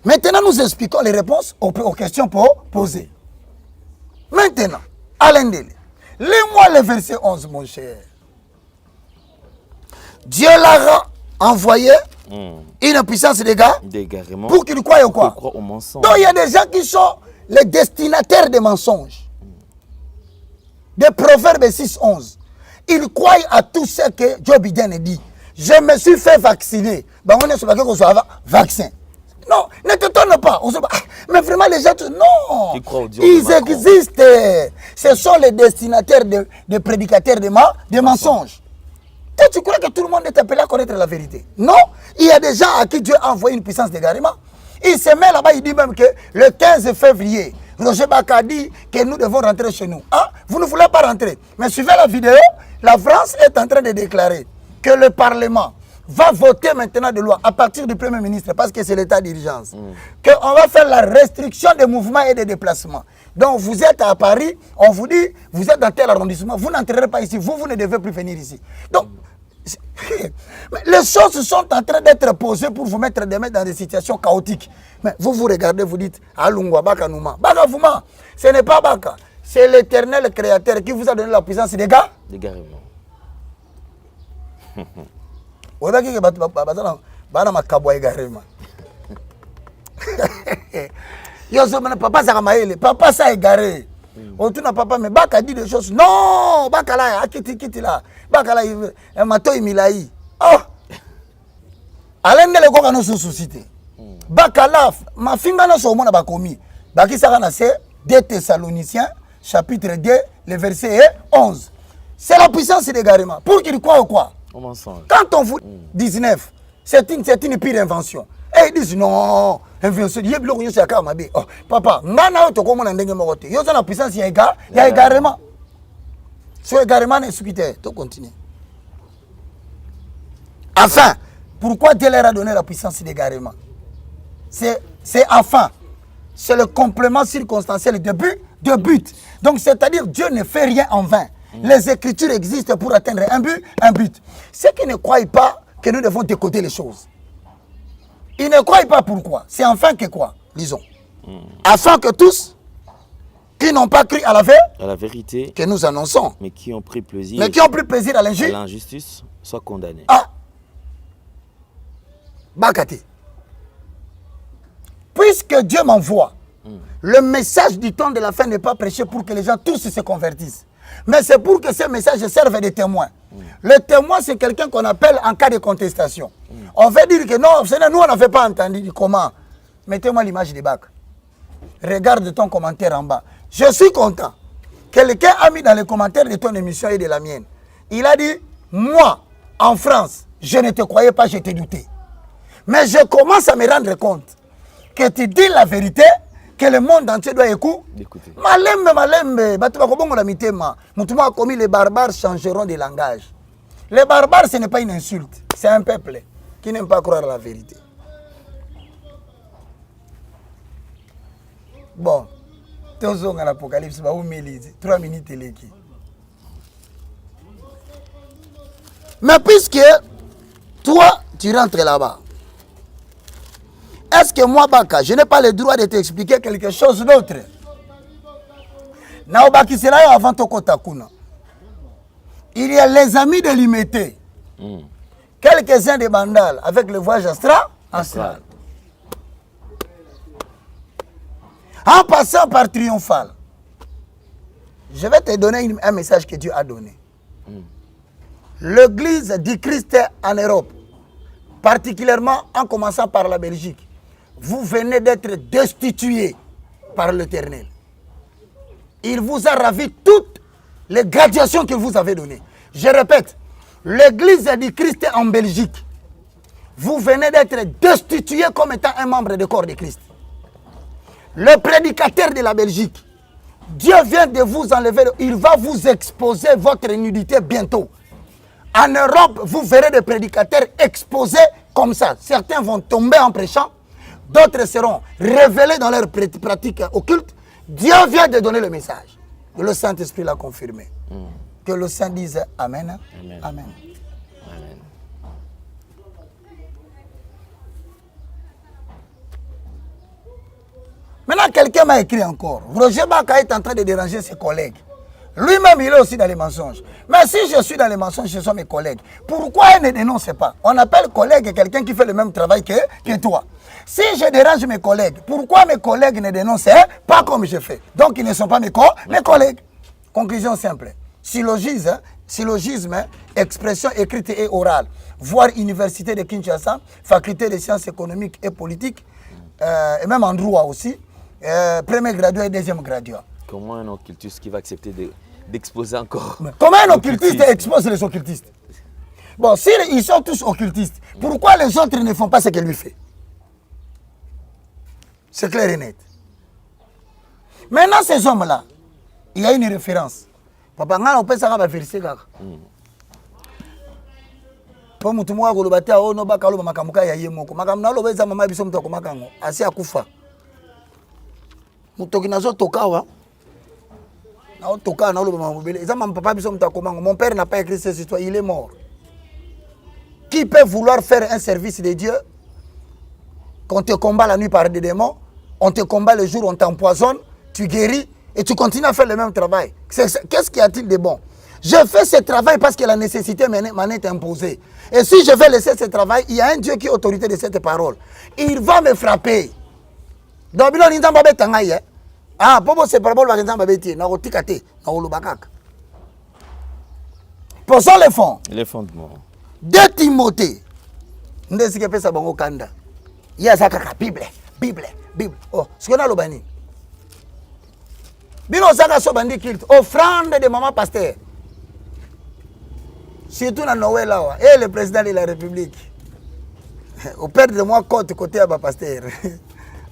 Maintenant, nous expliquons les réponses aux questions posées. Maintenant, Alain Dele, lis-moi le verset 11, mon cher. Dieu l'a envoyé une puissance d'égarement pour qu'il croie au quoi? Au mensonge. Donc, il y a des gens qui sont les destinataires des mensonges. Des Proverbes 6:11. Ils croient à tout ce que Joe Biden dit. Je me suis fait vacciner. Ben, on est sur le vaccin. Non, ne te tourne pas. Mais vraiment, les gens, non. Ils existent. Ce sont les destinataires des prédicateurs des mensonges. Toi, tu crois que tout le monde est appelé à connaître la vérité? Non. Il y a des gens à qui Dieu a envoyé une puissance d'égarement. Il se met là-bas, il dit même que le 15 février, Roger Baka dit que nous devons rentrer chez nous. Ah, vous ne voulez pas rentrer. Mais suivez la vidéo, la France est en train de déclarer que le Parlement va voter maintenant des lois à partir du Premier ministre, parce que c'est l'état d'urgence, qu'on va faire la restriction des mouvements et des déplacements. Donc vous êtes à Paris, on vous dit, vous êtes dans tel arrondissement, vous n'entrerez pas ici, vous ne devez plus venir ici. Donc, les choses sont en train d'être posées pour vous mettre dans des situations chaotiques. Mais vous regardez, vous dites, Alungwa, Baka Nouma. Baka Fouma, ce n'est pas Baka. C'est l'éternel créateur qui vous a donné la puissance des gars. D'égarement. Papa ça papa ça égaré. On tourne papa mais Baka dit des choses. Non, Baka là, akiti là. Baka là, mato imilaï. Oh. Alain de l'école nous suscité. Baka là, ma finga na so mona bakomi. Baki ça na c'est 2 Thessaloniciens chapitre 2 le verset 11. C'est la puissance d'égarement. Pour qu'il croit ou quoi? Quand on vous 19, c'est une pire invention. Et ils disent non, invention. Il y a bloqué sur la carte. Oh, papa, nana to comment on ndenge mokote. Yo la puissance il y a égarement. Sur égarement est succité. To continue. Enfin, pourquoi Dieu leur a donné la puissance d'égarement? C'est enfin. C'est le complément circonstanciel de but. Donc c'est-à-dire Dieu ne fait rien en vain. Les Écritures existent pour atteindre un but. Ceux qui ne croient pas que nous devons décoder les choses. Ils ne croient pas pourquoi. C'est enfin que quoi? Lisons. Afin que tous qui n'ont pas cru à la vérité que nous annonçons, mais qui ont pris plaisir à l'injustice, soient condamnés. Ah, Bakati. Puisque Dieu m'envoie, le message du temps de la fin n'est pas prêché pour que les gens tous se convertissent. Mais c'est pour que ces messages servent de témoins. Le témoin, c'est quelqu'un qu'on appelle en cas de contestation. On veut dire que non, nous, on n'avait pas entendu. Comment? Mettez-moi l'image des bacs. Regarde ton commentaire en bas. Je suis content. Quelqu'un a mis dans les commentaires de ton émission et de la mienne. Il a dit, moi, en France, je ne te croyais pas, je t'ai douté. Mais je commence à me rendre compte que tu dis la vérité, que le monde entier doit écouter. Malembe. Moutouma a commis, les barbares changeront de langage. Les barbares, ce n'est pas une insulte. C'est un peuple qui n'aime pas croire la vérité. Bon. Tozonga l'Apocalypse, 3 minutes et l'équipe. Mais puisque toi, tu rentres là-bas, est-ce que moi, Baka, je n'ai pas le droit de t'expliquer quelque chose d'autre? Naobaki, c'est là avant Tokotakuna. Il y a les amis de l'Imété. Quelques-uns des bandales avec le voyage astral. En passant par Triomphal, je vais te donner un message que Dieu a donné. L'église du Christ en Europe, particulièrement en commençant par la Belgique, vous venez d'être destitués par l'Éternel. Il vous a ravi toutes les gradations que vous avez données. Je répète, l'église du Christ en Belgique, vous venez d'être destitués comme étant un membre du corps de Christ. Le prédicateur de la Belgique, Dieu vient de vous enlever, il va vous exposer votre nudité bientôt. En Europe, vous verrez des prédicateurs exposés comme ça. Certains vont tomber en prêchant, d'autres seront révélés dans leur pratique occulte. Dieu vient de donner le message. Le Saint-Esprit l'a confirmé. Que le Saint dise Amen. Amen. Amen. Amen. Maintenant, quelqu'un m'a écrit encore. Roger Baka est en train de déranger ses collègues. Lui-même, il est aussi dans les mensonges. Mais si je suis dans les mensonges, ce sont mes collègues. Pourquoi ils ne dénoncent pas? On appelle collègue quelqu'un qui fait le même travail que toi. Si je dérange mes collègues, pourquoi mes collègues ne dénoncent pas comme je fais? Donc, ils ne sont pas mes collègues. Conclusion simple. Syllogisme, expression écrite et orale. Voire Université de Kinshasa, faculté de sciences économiques et politiques, et même en droit aussi, premier gradué et deuxième gradué. Comment un occultiste qui va accepter d'exposer encore? Comment un occultiste expose les occultistes? Bon, s'ils sont tous occultistes, pourquoi les autres ne font pas ce qu'il lui fait? C'est clair et net. Maintenant, ces hommes-là, il y a une référence. Papa, on peut savoir la vérité. Pour mutu mwa kolobata ono bakalo makamuka ya yemoko. Makamna lobeza mama biso mtu akomakango. Asi akufa. Mutoki nazo tokawa. Na otoka na loba mabele. Ezama papa biso mtu akomango. Mon père n'a pas écrit cette histoire, il est mort. Qui peut vouloir faire un service de Dieu quand on te combat la nuit par des démons, on te combat le jour, on t'empoisonne, tu guéris et tu continues à faire le même travail. Qu'est-ce qu'il y a-t-il de bon? Je fais ce travail parce que la nécessité m'en est imposée. Et si je vais laisser ce travail, il y a un Dieu qui est autorité de cette parole. Il va me frapper. Donc, ah, pour ce parabole, posons les fonds. Les fondements. De Timothée. Il y a ça, Bible. Oh, ce qu'on a le bani. Bino Zaka Sobandi Kilt, offrande de maman pasteur. Surtout dans Noël là, et le président de la République. Au père de moi, côté à ma pasteur.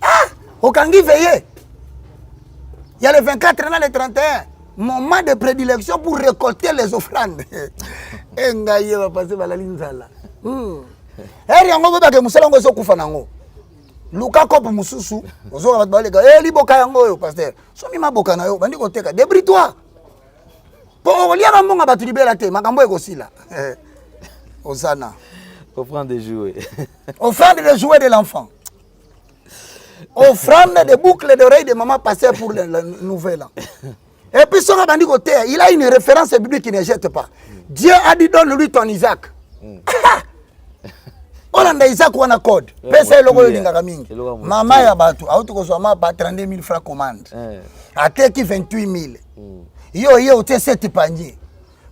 Ah, au Kangi veillé. Il y a les 24 ans, les 31. Moment de prédilection pour récolter les offrandes. Et Ngaye va passer par la ligne là. Et yango ba ke musala ngo so kufa nango. Luka kopo mususu, ozo ba balega. Liboka yango yo pasteur. So mi maboka na yo, bandi ko teka. Débris-toi. Po liya mbonga batu libela te, makambo e kosila. Osana. Offrande de jouets. Offrande de jouets de l'enfant. Offrande de boucles d'oreilles de maman pasteur pour le nouvel an. Et puis son bandi ko te, il a une référence biblique qui ne jette pas. Dieu a dit donne-lui ton Isaac. On a Isaac wana code. Pesa logo lingaka mingi. Mama ya batu, auto ko so ma ba 32 000 francs commande. Ateki 28 000. Yo ote 7 panier.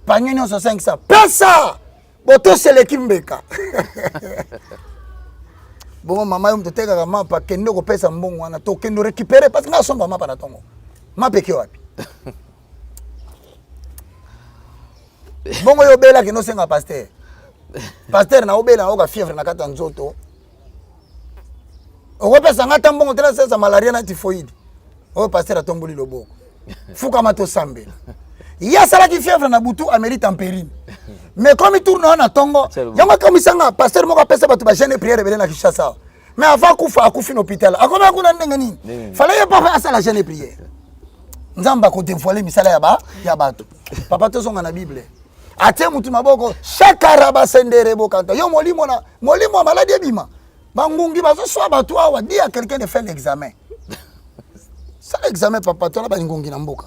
Panier non 500. Pesa. Boto seleki mbeka. Bon mama yo mtoteka kama pa kendo ko pesa mbongo wana to kendo récupérer parce que na somba mapa na tongo. Ma peke wapi. Bongo yo bela ke no senga pasteur. Pasteur na obela oka fièvre na kata nzoto. Okopesa ngata mbongo tena sasa malaria na typhoïde. O pasteur atomboli loboko. Fuka mato sambe. Ya sala ki fièvre na butu amérite en péril. Mais comme il tourne na tongo, yama comme sanga pasteur moko pesa batu ba jeune prière bele na Kinshasa. Mais avant kufa akufi na hôpital. Akoma kuna ndenge nini? Fallait pas faire la jeune prière. Nzamba ko dévoiler misala ya batu. Papa to songa na Bible. Ate mutu maboko shakara basendere bokanta. Yo molimo maladie bima. Bangungi bazo so batu awa dit à quelqu'un de faire l'examen. Ça l'examen papa to la bangungi na mboka.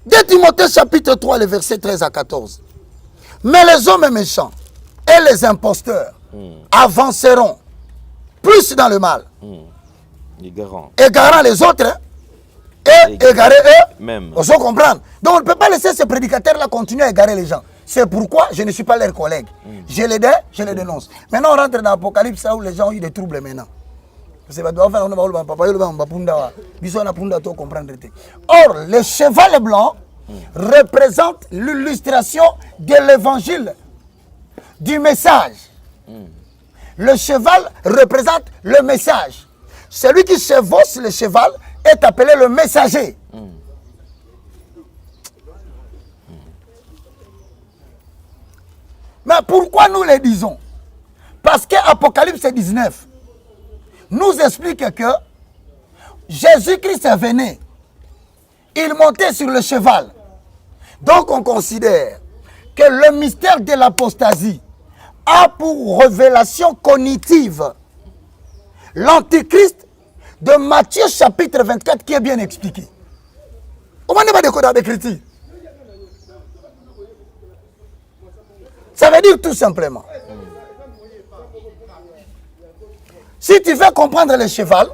2 Timothée chapitre 3 le verset 13 à 14. Mais les hommes méchants et les imposteurs avanceront plus dans le mal. Égarant les autres et égarer eux-mêmes. On se comprend. Donc on ne peut pas laisser ces prédicateurs-là continuer à égarer les gens. C'est pourquoi je ne suis pas leur collègue. Je les dénonce. Maintenant on rentre dans l'Apocalypse où les gens ont eu des troubles maintenant. Or, le cheval blanc représente l'illustration de l'évangile, du message. Le cheval représente le message. Celui qui chevauche le cheval est appelé le messager. Mais pourquoi nous le disons? Parce qu'Apocalypse 19 nous explique que Jésus-Christ est venu. Il montait sur le cheval. Donc on considère que le mystère de l'apostasie a pour révélation cognitive l'antichrist de Matthieu chapitre 24 qui est bien expliqué. Comment ne pas décoder avec l'écriture? Ça veut dire tout simplement. Si tu veux comprendre le cheval,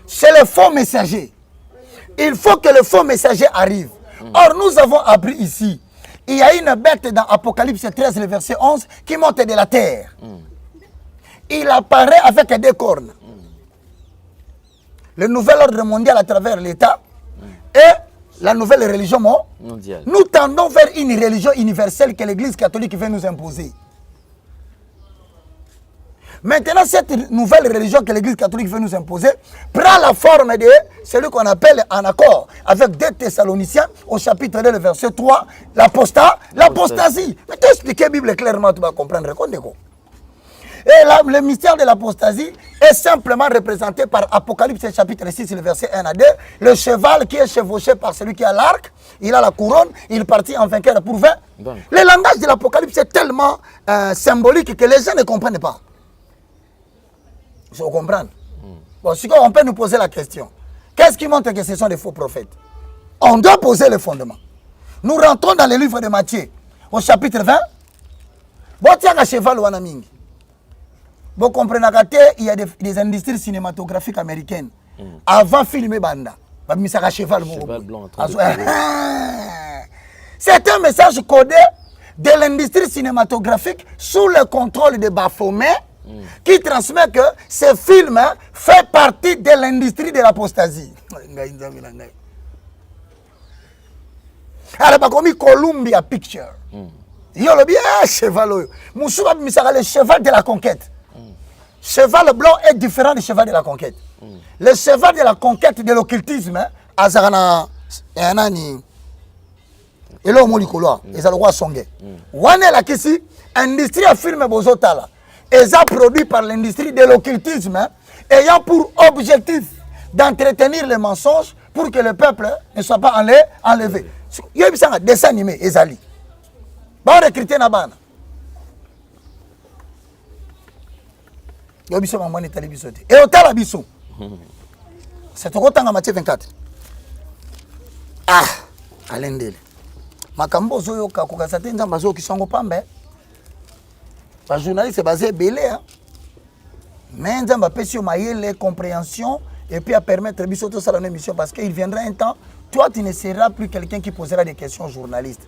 c'est le faux messager. Il faut que le faux messager arrive. Or, nous avons appris ici, il y a une bête dans Apocalypse 13, le verset 11, qui monte de la terre. Il apparaît avec des cornes. Le nouvel ordre mondial à travers l'État et la nouvelle religion mondiale. Nous tendons vers une religion universelle que l'Église catholique veut nous imposer. Maintenant, cette nouvelle religion que l'Église catholique veut nous imposer prend la forme de celui qu'on appelle en accord avec 2 Thessaloniciens au chapitre 2, le verset 3, l'apostasie. Mais tu expliques la Bible clairement, tu vas comprendre. Et là, le mystère de l'apostasie est simplement représenté par Apocalypse chapitre 6, le verset 1 à 2. Le cheval qui est chevauché par celui qui a l'arc, il a la couronne, il partit en vainqueur pour 20. Le langage de l'Apocalypse est tellement symbolique que les gens ne comprennent pas. Il faut comprendre. Bon, si on peut nous poser la question. Qu'est-ce qui montre que ce sont des faux prophètes? On doit poser le fondement. Nous rentrons dans le livre de Matthieu, au chapitre 20. Botiaka cheval wana mingi. Vous comprenez qu'il y a des industries cinématographiques américaines. Avant filmer banda, cheval blanc. C'est un message codé de l'industrie cinématographique sous le contrôle de Baphomet qui transmet que ce film fait partie de l'industrie de l'apostasie. Alors, comme Columbia Picture. Il y a le bien cheval. Moussouba Misara, le cheval de la conquête. Cheval blanc est différent du cheval de la conquête. Le cheval de la conquête de l'occultisme, Azarana, Enani, et là, on dit que les Alrois sont gays. Wane la kisi, industrie à film Bozotala, et ça produit par l'industrie de l'occultisme, ayant pour objectif d'entretenir les mensonges pour que le peuple ne soit pas enlevé. Il y a un dessin animé, Ezali. Bon, recruter na bana. Il y a un maman qui est et au talabiso. C'est au temps en Matthieu 24. Ah, Alendele. Makambo zoyo kakuka satenza mazo kisongo pambe. Ba journaliste basé belé hein. Mais nzamba pesio mayele compréhension et puis à permettre biso to sala émission parce qu'il viendra un temps toi tu ne seras plus quelqu'un qui posera des questions aux journalistes.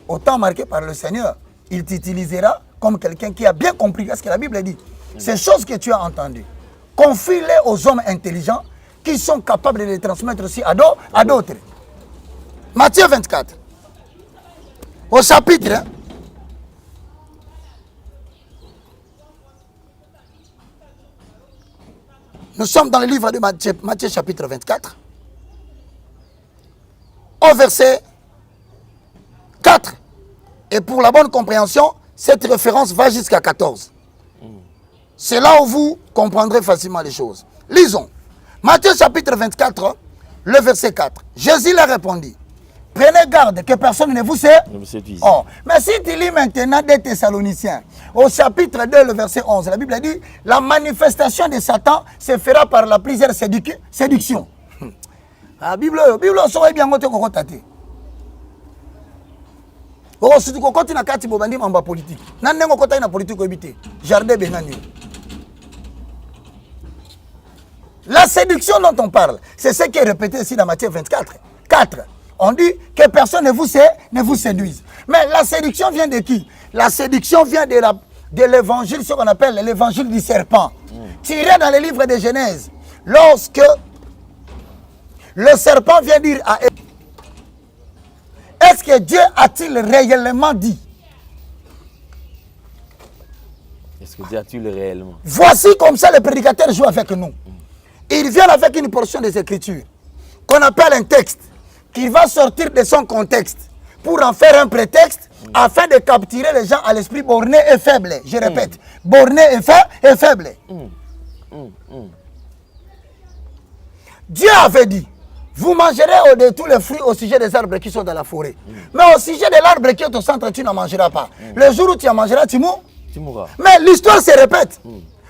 Autant marqué par le Seigneur, il t'utilisera comme quelqu'un qui a bien compris ce que la Bible dit. Ces choses que tu as entendues, confie-les aux hommes intelligents qui sont capables de les transmettre aussi à d'autres. Matthieu 24, au chapitre, nous sommes dans le livre de Matthieu chapitre 24, au verset 4. Et pour la bonne compréhension, cette référence va jusqu'à 14. C'est là où vous comprendrez facilement les choses. Lisons. Matthieu chapitre 24, le verset 4. Jésus leur répondit, prenez garde que personne ne vous séduise. Oh, mais si tu lis maintenant des Thessaloniciens, au chapitre 2, le verset 11, la Bible dit, la manifestation de Satan se fera par la plusieurs séductions. La Bible, saurait bien côté kokotate. Oh, si tu côté na kati bobandi mamba politique. Nan nengo côté na politique obité. Jardin benani. La séduction dont on parle, c'est ce qui est répété ici dans Matthieu 24. 4. On dit que personne ne vous séduise. Mais la séduction vient de qui? La séduction vient de l'évangile, ce qu'on appelle l'évangile du serpent. Tiré dans le livre de Genèse. Lorsque le serpent vient dire à Ève, est-ce que Dieu a-t-il réellement dit? Est-ce que Dieu a-t-il réellement? Voici comme ça le prédicateur joue avec nous. Il vient avec une portion des Écritures qu'on appelle un texte qui va sortir de son contexte pour en faire un prétexte afin de capturer les gens à l'esprit borné et faible. Je répète, borné et faible. Dieu avait dit, vous mangerez de tous les fruits au sujet des arbres qui sont dans la forêt. Mais au sujet de l'arbre qui est au centre, tu n'en mangeras pas. Le jour où tu en mangeras, tu mourras. Mais l'histoire se répète.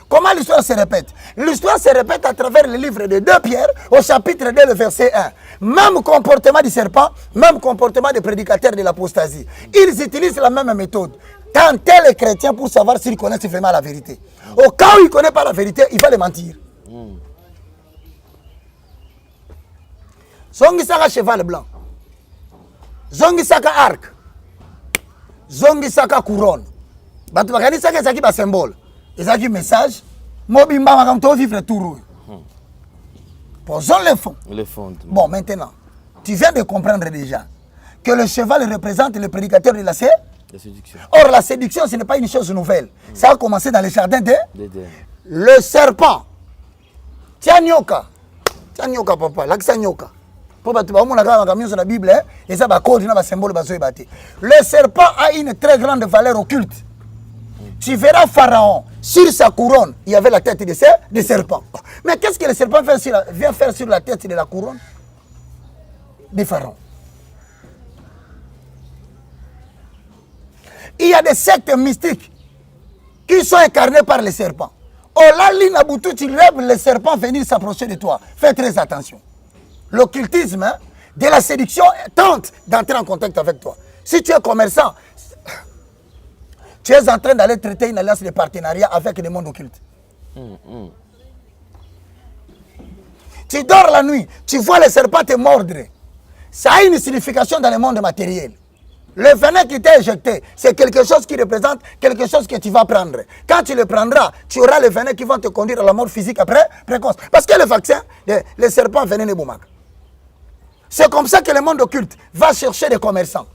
Comment l'histoire se répète? L'histoire se répète à travers le livre de 2 Pierre, au chapitre 2, le verset 1. Même comportement du serpent, même comportement des prédicateurs de l'apostasie. Ils utilisent la même méthode. Tenter les chrétiens pour savoir s'ils connaissent vraiment la vérité. Au cas où ils ne connaissent pas la vérité, il va les mentir. Zongi saka cheval blanc. Zongi saka arc. Zongi saka couronne. Batu bakani saka ezaki ba symbole. Ezaki message. Mobimba makamto vivre tout. Posons le fond. Le fond. Bon, maintenant, tu viens de comprendre déjà que le cheval représente le prédicateur de la séduction. Or, la séduction, ce n'est pas une chose nouvelle. Ça a commencé dans les jardins d'Éden. Le serpent. Tiens nyoka, papa. Laksa nyoka. La Bible, et ça va code dans le symbole. Le serpent a une très grande valeur occulte. Tu verras Pharaon, sur sa couronne, il y avait la tête de serpent. Mais qu'est-ce que le serpent vient faire sur la tête de la couronne de Pharaon? Il y a des sectes mystiques qui sont incarnées par les serpents. Oh là, tu rêves le serpent venir s'approcher de toi. Fais très attention. l'occultisme, hein, de la séduction tente d'entrer en contact avec toi. Si tu es commerçant, tu es en train d'aller traiter une alliance de partenariat avec le monde occulte. Tu dors la nuit, tu vois les serpents te mordre. Ça a une signification dans le monde matériel. Le venin qui t'est injecté, c'est quelque chose qui représente quelque chose que tu vas prendre. Quand tu le prendras, tu auras le venin qui va te conduire à la mort physique après précoce. Parce que le vaccin, les serpents vénéneux boumac. C'est comme ça que le monde occulte va chercher des commerçants.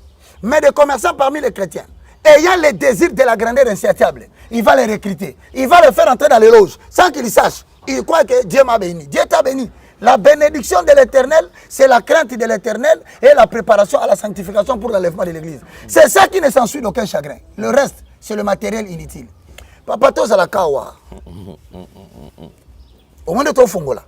Mais des commerçants parmi les chrétiens, ayant le désir de la grandeur insatiable, il va les recruter. Il va les faire entrer dans les loges sans qu'ils sachent. Il croit que Dieu m'a béni. Dieu t'a béni. La bénédiction de l'Éternel, c'est la crainte de l'Éternel et la préparation à la sanctification pour l'enlèvement de l'Église. C'est ça qui ne s'ensuit d'aucun chagrin. Le reste, c'est le matériel inutile. Papa, tous à la kawa. Au moins de ton fongola.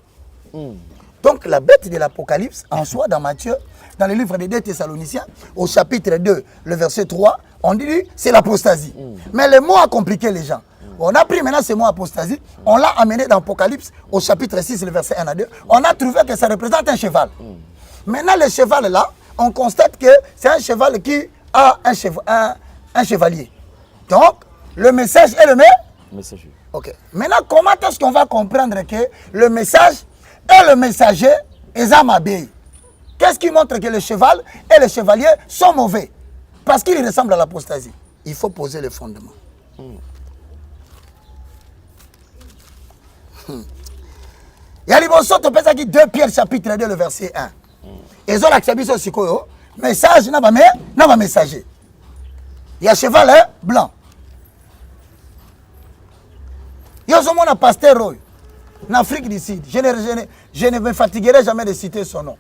Donc la bête de l'Apocalypse, en soi, dans Matthieu, dans le livre des 2 Thessaloniciens, au chapitre 2, le verset 3, on dit c'est l'apostasie. Mais le mot a compliqué les gens. On a pris maintenant ce mot apostasie, on l'a amené dans l'Apocalypse, au chapitre 6, le verset 1 à 2. On a trouvé que ça représente un cheval. Maintenant, le cheval là, on constate que c'est un cheval qui a un chevalier. Donc, le message est le messager. Ok. Maintenant, comment est-ce qu'on va comprendre que le message et le messager est amabé? Qu'est-ce qui montre que le cheval et le chevalier sont mauvais? Parce qu'ils ressemblent à l'apostasie. Il faut poser le fondement. Il y a les 2 Pierre chapitre 2, le verset 1. Et ils ont l'accepté aussi. Message n'a pas messager. Il y a cheval blanc. Il y a un pasteur en Afrique du Sud. Je ne me fatiguerai jamais de citer son nom.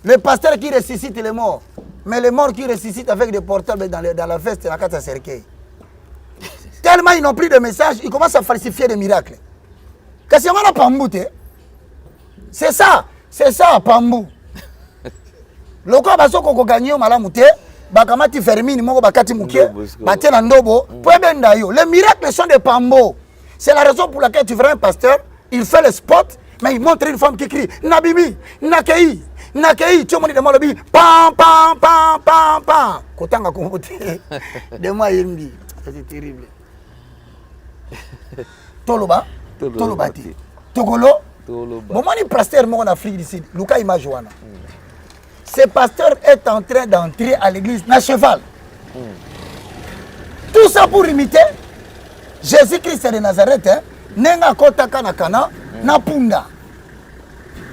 Le pasteur qui ressuscite les morts. Mais les morts qui ressuscitent avec des portables dans la veste et la carte à cercueil. Tellement ils n'ont plus de message, ils commencent à falsifier des miracles. Qu'est-ce qu'on a Pambou? C'est ça, Pambou. Le quoi baso ko gagné au malamouté, bakamati fermine moko bakati mukie, batena ndobo, poebenda yo. Les miracles sont des Pambou. C'est la raison pour laquelle tu verras un pasteur, il fait le spot, mais il montre une femme qui crie Nabimi, Nakei, Nakei, tu m'as dit de moi le bi, pam pam pam pam pam. Kotanga komboté. De moi yembi, c'est terrible. Toloba, Tolobati, Togolo, bon, moi, pasteur en Afrique du Sud, Luka Imajoana. Ce pasteur est en train d'entrer à l'église na cheval. Tout ça pour imiter Jésus-Christ de Nazareth, Nenga Kotaka Nakana, Napunda.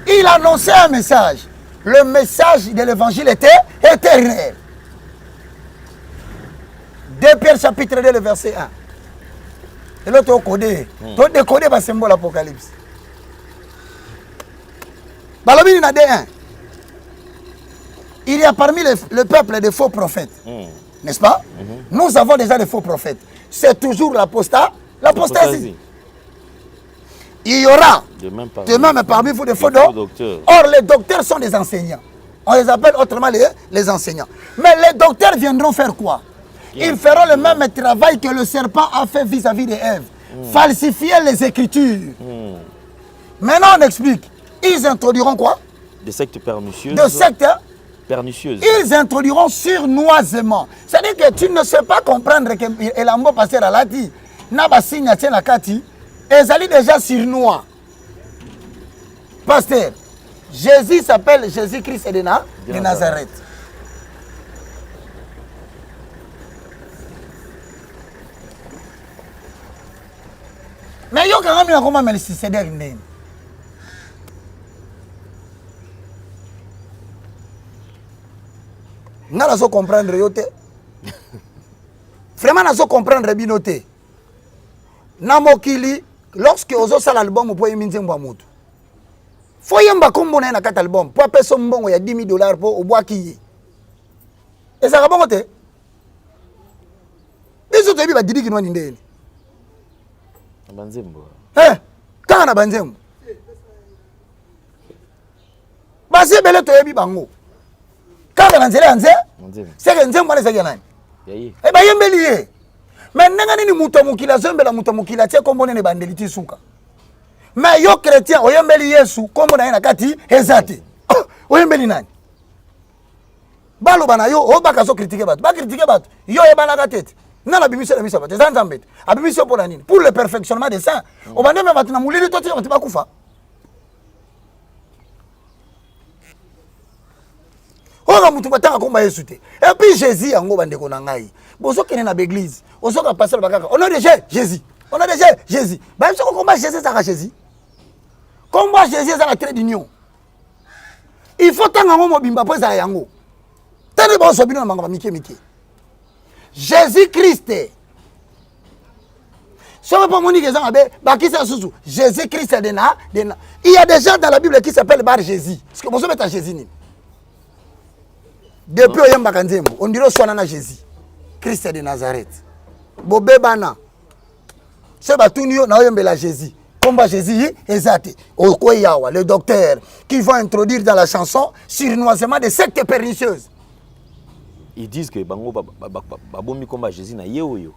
Il annonçait un message. Le message de l'évangile était éternel. 2 Pierre chapitre 2, le verset 1. Et l'autre au codé. Tu as décodé le symbole Apocalypse. Balobini n'a D1. Il y a parmi le peuple des faux prophètes. N'est-ce pas? Nous avons déjà des faux prophètes. C'est toujours l'apostasie. Il y aura de même parmi vous des faux docteurs. Or, les docteurs sont des enseignants. On les appelle autrement les enseignants. Mais les docteurs viendront faire quoi? Ils feront le même travail que le serpent a fait vis-à-vis d'Ève. Falsifier les Écritures. Maintenant, on explique. Ils introduiront quoi? Des sectes pernicieuses. Des sectes pernicieuses. Ils introduiront surnoisement. C'est-à-dire que tu ne sais pas comprendre que Elambo pasteur a dit, Naba signe tient la kati, ils allaient déjà surnois. Pasteur, Jésus s'appelle Jésus-Christ de Nazareth. Mais il y a quand même un roman Melchisedec. Nous allons comprendre. Vraiment, nous allons comprendre. Binoté. Namokili, lorsque vous avez l'album, vous pouvez minzer Mouamoutou. Faut y avoir comme un album. Pour payer son bon, il y a 10 000 $ pour boire qui. Et ça va bon côté. Les autres, ils vont dire qu'ils n'ont pas. Banzembo. Quand on a Banzembo. Basé belé to yebi bango. Quand on a Nzembo, c'est que Nzembo est ça. Eh ben yembeli. Mais n'engani ni muto mukila zembe la muto mukila tie kombo ne bandeliti suka. Mais yo chrétien, oyembeli Yesu, comme on a une kati, ezate. Oyembeli nani? Balo bana yo, o baka so critiquer bat. Ba critiquer bat. Yo e bana tête. Na la bimisio na misa bat. Ezan zambet. Abimisio pour nani? Pour le perfectionnement des saints. O bande me batuna mulili to ti ba kufa. Oga mutu batanga komba Yesu te. Et puis Jésus yango bande ko na ngai. Bozo kene na l'église. Ozo ka passer bakaka. On a déjà Jésus. On a déjà Jésus. Ba biso ko komba Jésus ça ka Jésus. Komba Jésus ça la trait d'union. Il faut tanga ngo mobimba po za yango. Jésus-Christ. Jésus-Christ. Il y a des gens dans la Bible qui s'appellent Bar Jésus. Est-ce que vous avez Jésus? Depuis on dirait soit Jésus. Christ de Nazareth. Bobé bana. C'est batunio na oyembela Jésus. Combat Jésus, exact. Le docteur qui va introduire dans la chanson surnoisement des sectes pernicieuses. Ils disent que bango babomi combat Jésus na yeoyo.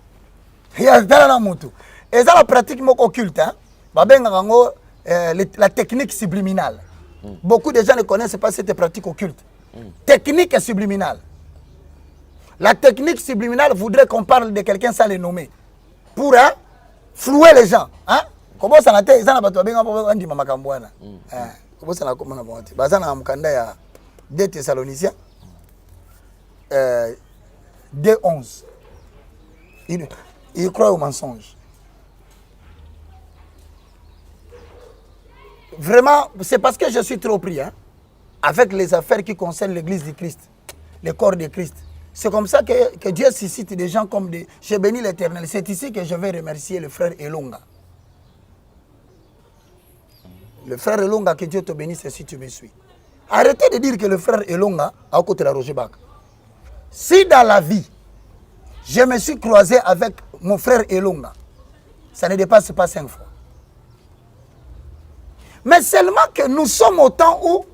Il y a dans mutu. Et ça la pratique moko occulte hein. Babenga bango la technique subliminale. Beaucoup de gens ne connaissent pas cette pratique occulte. Technique subliminale. La technique subliminale voudrait qu'on parle de quelqu'un sans le nommer. Pour hein, flouer les gens, hein? Comment ça n'a été ça n'a pas toi bien on dit mama kambwana. Comment ça n'a comment na bonté. Bazana mukanda ya 2 Thessaloniciens 2:11. Il croit au mensonge. Vraiment, c'est parce que je suis trop pris hein, avec les affaires qui concernent l'église du Christ, le corps de Christ. C'est comme ça que Dieu suscite des gens comme des... Je bénis l'Éternel. C'est ici que je vais remercier le frère Elonga. Le frère Elonga, que Dieu te bénisse si tu me suis. Arrêtez de dire que le frère Elonga a à côté de la Roger Bak. Si dans la vie, je me suis croisé avec mon frère Elonga, ça ne dépasse pas 5 fois. Mais seulement que nous sommes au temps où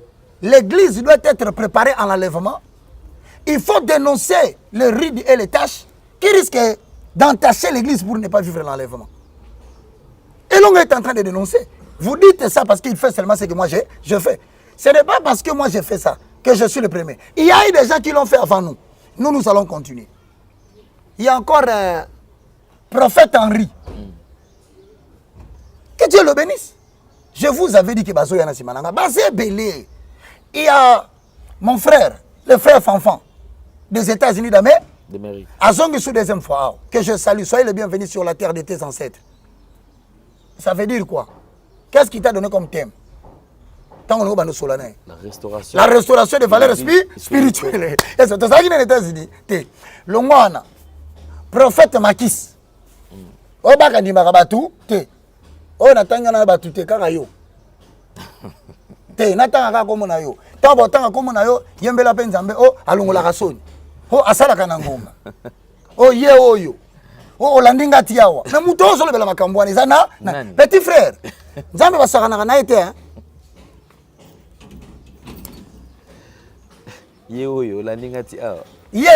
l'église doit être préparée en enlèvement. Il faut dénoncer les rides et les tâches qui risquent d'entacher l'église pour ne pas vivre l'enlèvement. Elonga est en train de dénoncer. Vous dites ça parce qu'il fait seulement ce que moi je fais. Ce n'est pas parce que moi j'ai fait ça que je suis le premier. Il y a eu des gens qui l'ont fait avant nous. Nous allons continuer. Il y a encore prophète Henri. Que Dieu le bénisse. Je vous avais dit que Bazo Yana Simananga. Bazé Belé. Il y a mon frère, le frère Fanfan, des États-Unis d'Amérique. Azongi sous deuxième fois. Que je salue. Soyez le bienvenu sur la terre de tes ancêtres. Ça veut dire quoi? Qu'est-ce qui t'a donné comme thème? La restauration. La restauration des valeurs spirituelles. Et c'est ça qui est aux États-Unis. Le moine, prophète Makis. Obaka di Marabatu, te. O natanga na batu te kaka yo. Te natanga comme na yo. Tabo tanga comme na yo, yembela penzambe o alungola kasoni. O asala kana ngoma. O ye oyo. O olandinga tiawa. Na muto ozo lebela makambwani sana. Petit frère. Nzambe basakana na été hein. Ye oyo olandinga tiawa. Ye.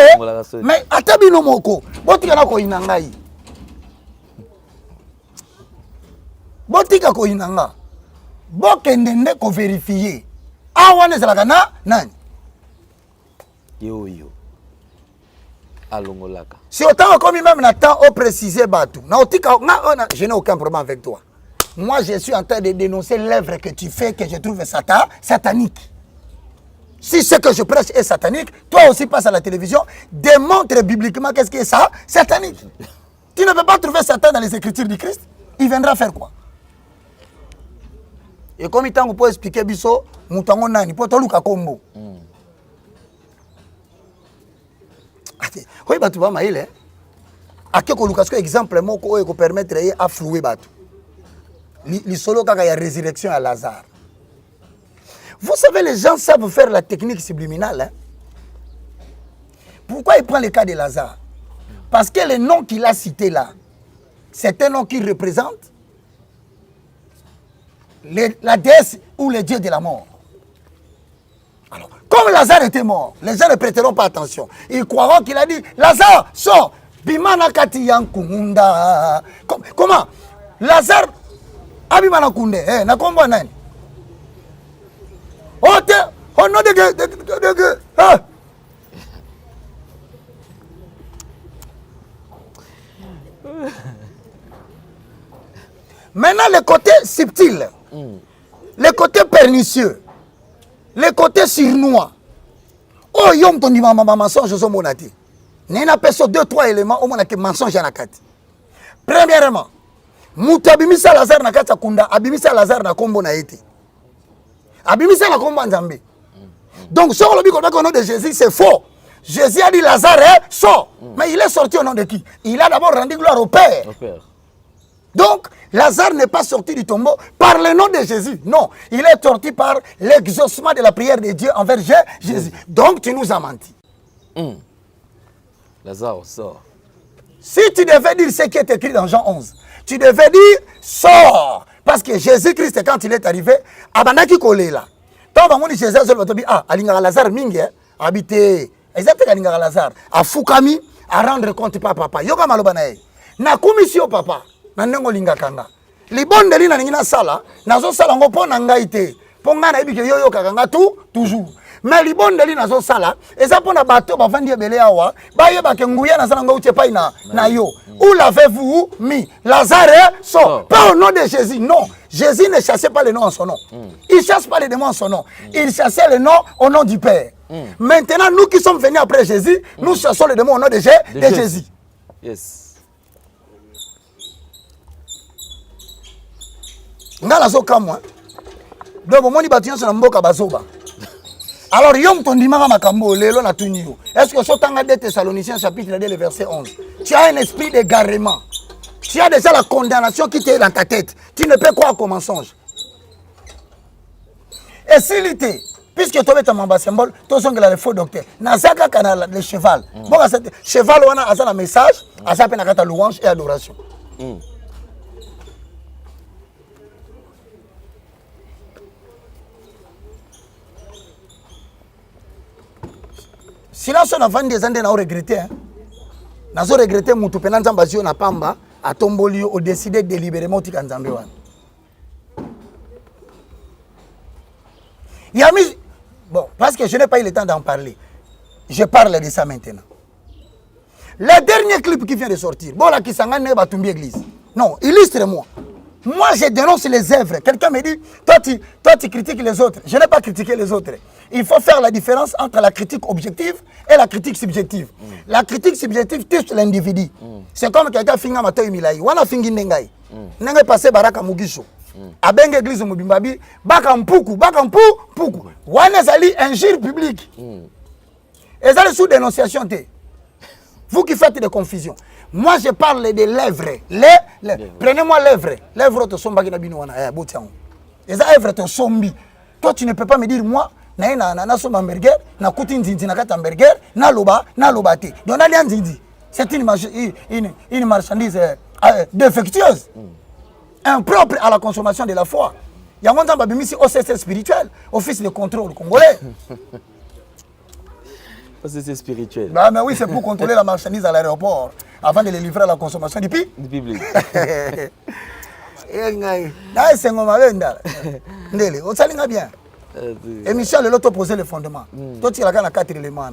Mais atabino moko. Botika na ko inangai. Botika ko inanga. Bokendende ko vérifier. Awane zelaka na nani? Ye oyo. Alongolaka. Si autant comme même na temps au préciser batu. Na otika na je n'ai aucun problème avec toi. Moi je suis en train de dénoncer l'œuvre que tu fais que je trouve satanique. Si ce que je prêche est satanique, toi aussi passe à la télévision, démontre bibliquement qu'est-ce qui est ça, satanique. Tu ne peux pas trouver Satan dans les écritures du Christ. Il viendra faire quoi? Et comme il peut expliquer biso, mutango nani, pour toluka kombo. Oui, bah tu vas maïle. À quel cas exemple moko ko permettre à flouer batu. Li solo kaka ya résurrection à Lazare. Vous savez, les gens savent faire la technique subliminale. Hein? Pourquoi il prend le cas de Lazare? Parce que le nom qu'il a cité là, c'est un nom qui représente la déesse ou le dieu de la mort. Alors, comme Lazare était mort, les gens ne prêteront pas attention. Ils croiront qu'il a dit, Lazare, sors. Bimana kati yankunda. Comment? Lazare Abima na kunde. Na kombo nani? Ote, oh non de ah. Maintenant, le côté subtil, le côté pernicieux, le côté surnois. Oh, yom ton maman mensonge au monati. Nena peso 2-3 éléments au monaki mensonge à la carte. Premièrement, Mouta abimisa Lazare na kata kunda, abimisa Lazare na kombo na ete. Abimisa la kombo nzambe. Donc, sur le bico au nom de Jésus, c'est faux. Jésus a dit Lazare sort. Mais il est sorti au nom de qui? Il a d'abord rendu gloire au Père. Donc, Lazare n'est pas sorti du tombeau par le nom de Jésus. Non, il est sorti par l'exaucement de la prière de Dieu envers Jésus. Donc, tu nous as menti. Lazare sort. Si tu devais dire ce qui est écrit dans Jean 11, tu devais dire sort. Parce que Jésus-Christ, quand il est arrivé, Abanaki Kolé là. Tant que Jésus a dit, ah, Alinga Lazare Mingue, habité, exactement Alinga Lazare, à Fukami, à rendre compte papa. Yoga Malobanae. Na commission papa. Na ndenge olingaka libondeli na ningina sala nazo sala ngo pona ngai te ponga na ebike yoyo kakanga toujours mais libondeli nazo sala eza pona bato bavandi ebele awa bayeba ke nguya na sala ngo utie pai na yo. Où l'avez-vous mis? Lazare sort. Pas au nom de Jésus, non. Jésus ne chassait pas le nom en son nom. Il chasse pas les démons en son nom. Il chassait le nom au nom du Père. Maintenant, nous qui sommes venus après Jésus, nous chassons les démons au nom de Jésus. Yes. Ngala soka moi. Donc moni batiyon na mboka bazoba. Alors yom tondimaka makambo lelo na tunio. Est-ce que sotanga 2 Thessaloniciens chapitre 2 verset 11. Tu as un esprit d'égarement. Tu as déjà la condamnation qui t'est dans ta tête. Tu ne peux croire qu'au mensonge. Et s'il était, puisque tu es un symbole, tu as le faux docteur. Nazaka kana le cheval. Bon cheval wana asa la message, asa pe na kata louange et adoration. Silence on a vendu des années na regretté hein. Nazo regretté mutu pena nzamba zio na pamba atomboli o décider délibérément tika nzambe wana. Il y a mis bon parce que je n'ai pas eu le temps d'en parler. Je parle de ça maintenant. Le dernier clip qui vient de sortir. Bon là qui s'engage batumbi église. Non, illustre-moi. Moi, je dénonce les œuvres. Quelqu'un me dit, toi, tu critiques les autres. Je n'ai pas critiqué les autres. Il faut faire la différence entre la critique objective et la critique subjective. La critique subjective touche l'individu. C'est comme quelqu'un finga mato milai. Wana fingi nengai. Nengai passé baraka mugisho. Abenge église mubimbabi. Baka mpuku. Wana zali injure publique. Et ça, sous dénonciation. Vous qui faites des confusions. Moi, je parle de l'œuvre. Prenez-moi l'œuvre. L'œuvre de somba qui n'a pas et ça, l'œuvre de sombi. Toi, tu ne peux pas me dire, moi, na somba hamburger, na kuti nzinzi na kata hamburger, na loba te. Donc, c'est une marchandise défectueuse, impropre à la consommation de la foi. Il y a un moment où OCC spirituel, Office de contrôle congolais. C'est spirituel. Bah, mais oui, c'est pour contrôler la marchandise à l'aéroport avant de les livrer à la consommation du public. Bien. Et Michel, l'autre posé le fondement. Toi, tu as 4 éléments.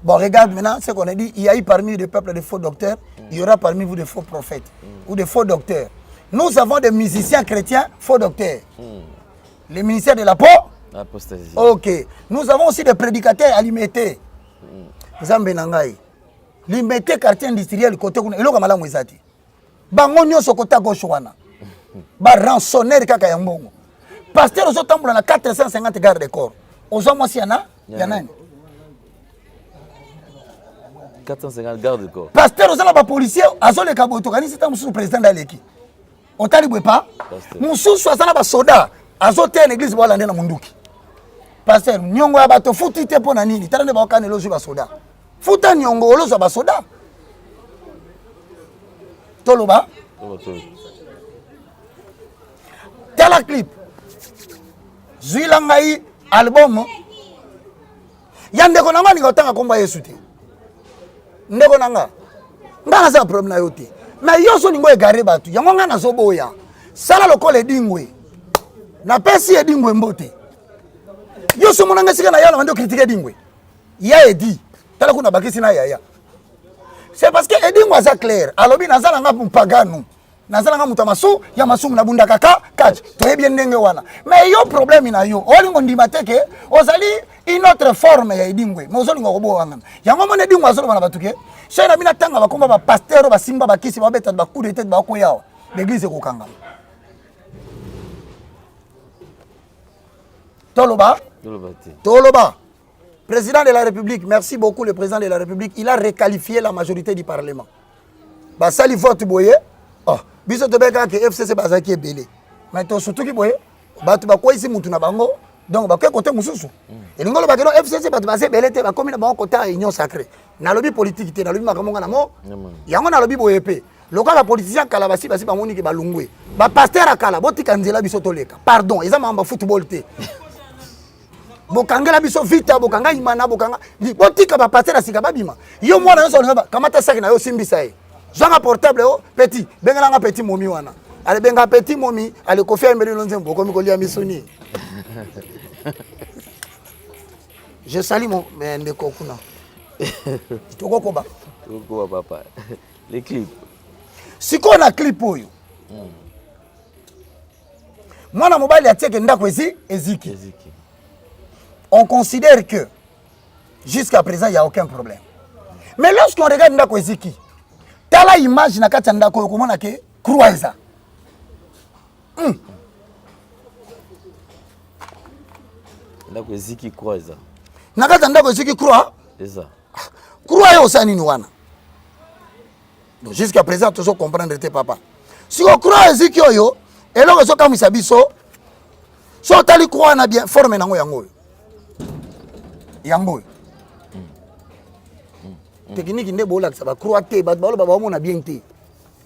Bon, regarde maintenant ce qu'on a dit. Il y a eu parmi les peuples de faux docteurs, il y aura parmi vous des faux prophètes ou des faux docteurs. Nous avons des musiciens chrétiens faux docteurs. Les ministères de la peau. Apostasie. Ok. Nous avons aussi des prédicateurs alimentés. Zambe nangai. Limité quartier industriel côté kuna eloka malamu ezati. Bango nyoso kota gauche wana. Ba rançonnaire kaka ya mbongo. Pasteur ozo tambola na 450 garde corps. Ozo mwasi yana ya nani? 450 garde corps. Pasteur ozo la ba policier azo le kaboto kanisi tamu sous président d'Aleki. Otali bwepa. Mususu azana ba soda azo te na église wala ndena munduki. Pasteur, nyongo ya bato futi te pona nini? Tarane ba okane lozu ba soda. Futa nyongo lozu ba soda. Toloba? Tela clip. Zuila ngai album. Ya ndeko nanga ni kotanga komba Yesu te. Ndeko nanga. Ngana za problem na yote. mais yo so ningo égaré batu yango nga nazo boya sala lokola edingwe na pesi edingwe mbote yo so monanga sika na yala mando critiquer edingwe ya edi tala kuna bakisi na yaya c'est parce que edingwe aza clair alobi nazala nga mpagano nazala nga mutamasu ya masumu na bunda kaka kaji toye bien ndenge wana mais yo problème na yo olingo ndima teke ozali une autre forme ya edingwe mais ozolingo kobo wanga yango mona edingwe azolo bana batuke chena bina tanga bakomba ba pasteur basimba bakisi babeta ba coup de tête ba ko yawa l'église ko kanga Toloba président de la République merci beaucoup le président de la République il a requalifié la majorité du parlement ba sali vote boye oh biso tobeka ke FCC bazaki ebele mais to surtout ki boye batu bakwa isi mutu na bango donc bakwe côté mususu elingolo bakeno FCC batu base ebele te bakomi na bango côté union sacrée na lobby politique te na lobby makamonga na mo yango na lobby boye pe lokola politicien kala basi bamoni ke balungwe ba pasteur akala botika nzela biso toleka pardon eza mamba football te bokanga la biso vita bokanga imana bokanga botika ba pasteur asika babima yo mwana yo so kamata saki na yo simbisa ye Zwanga portable oh petit benga petit momi wana ale benga petit momi ale kofia mbeli lonzembo komi kolia misoni je salue mon ndeko kuna toko papa les clips siko na clip oyo mwana mobali atieke ndako eziki on considère que jusqu'à présent il y a aucun problème mais lorsqu'on regarde ndako eziki tala image na kati ndako komona ke croix eza ndako eziki croix eza na kati ndako eziki croix eza croix yo sa nini wana donc jusqu'à présent tu dois comprendre tes papa si on croix eziki oyo eloko so kamisa biso so tali croix na bien forme nango yango technique nde bola ça va croire te ba ba mona bien te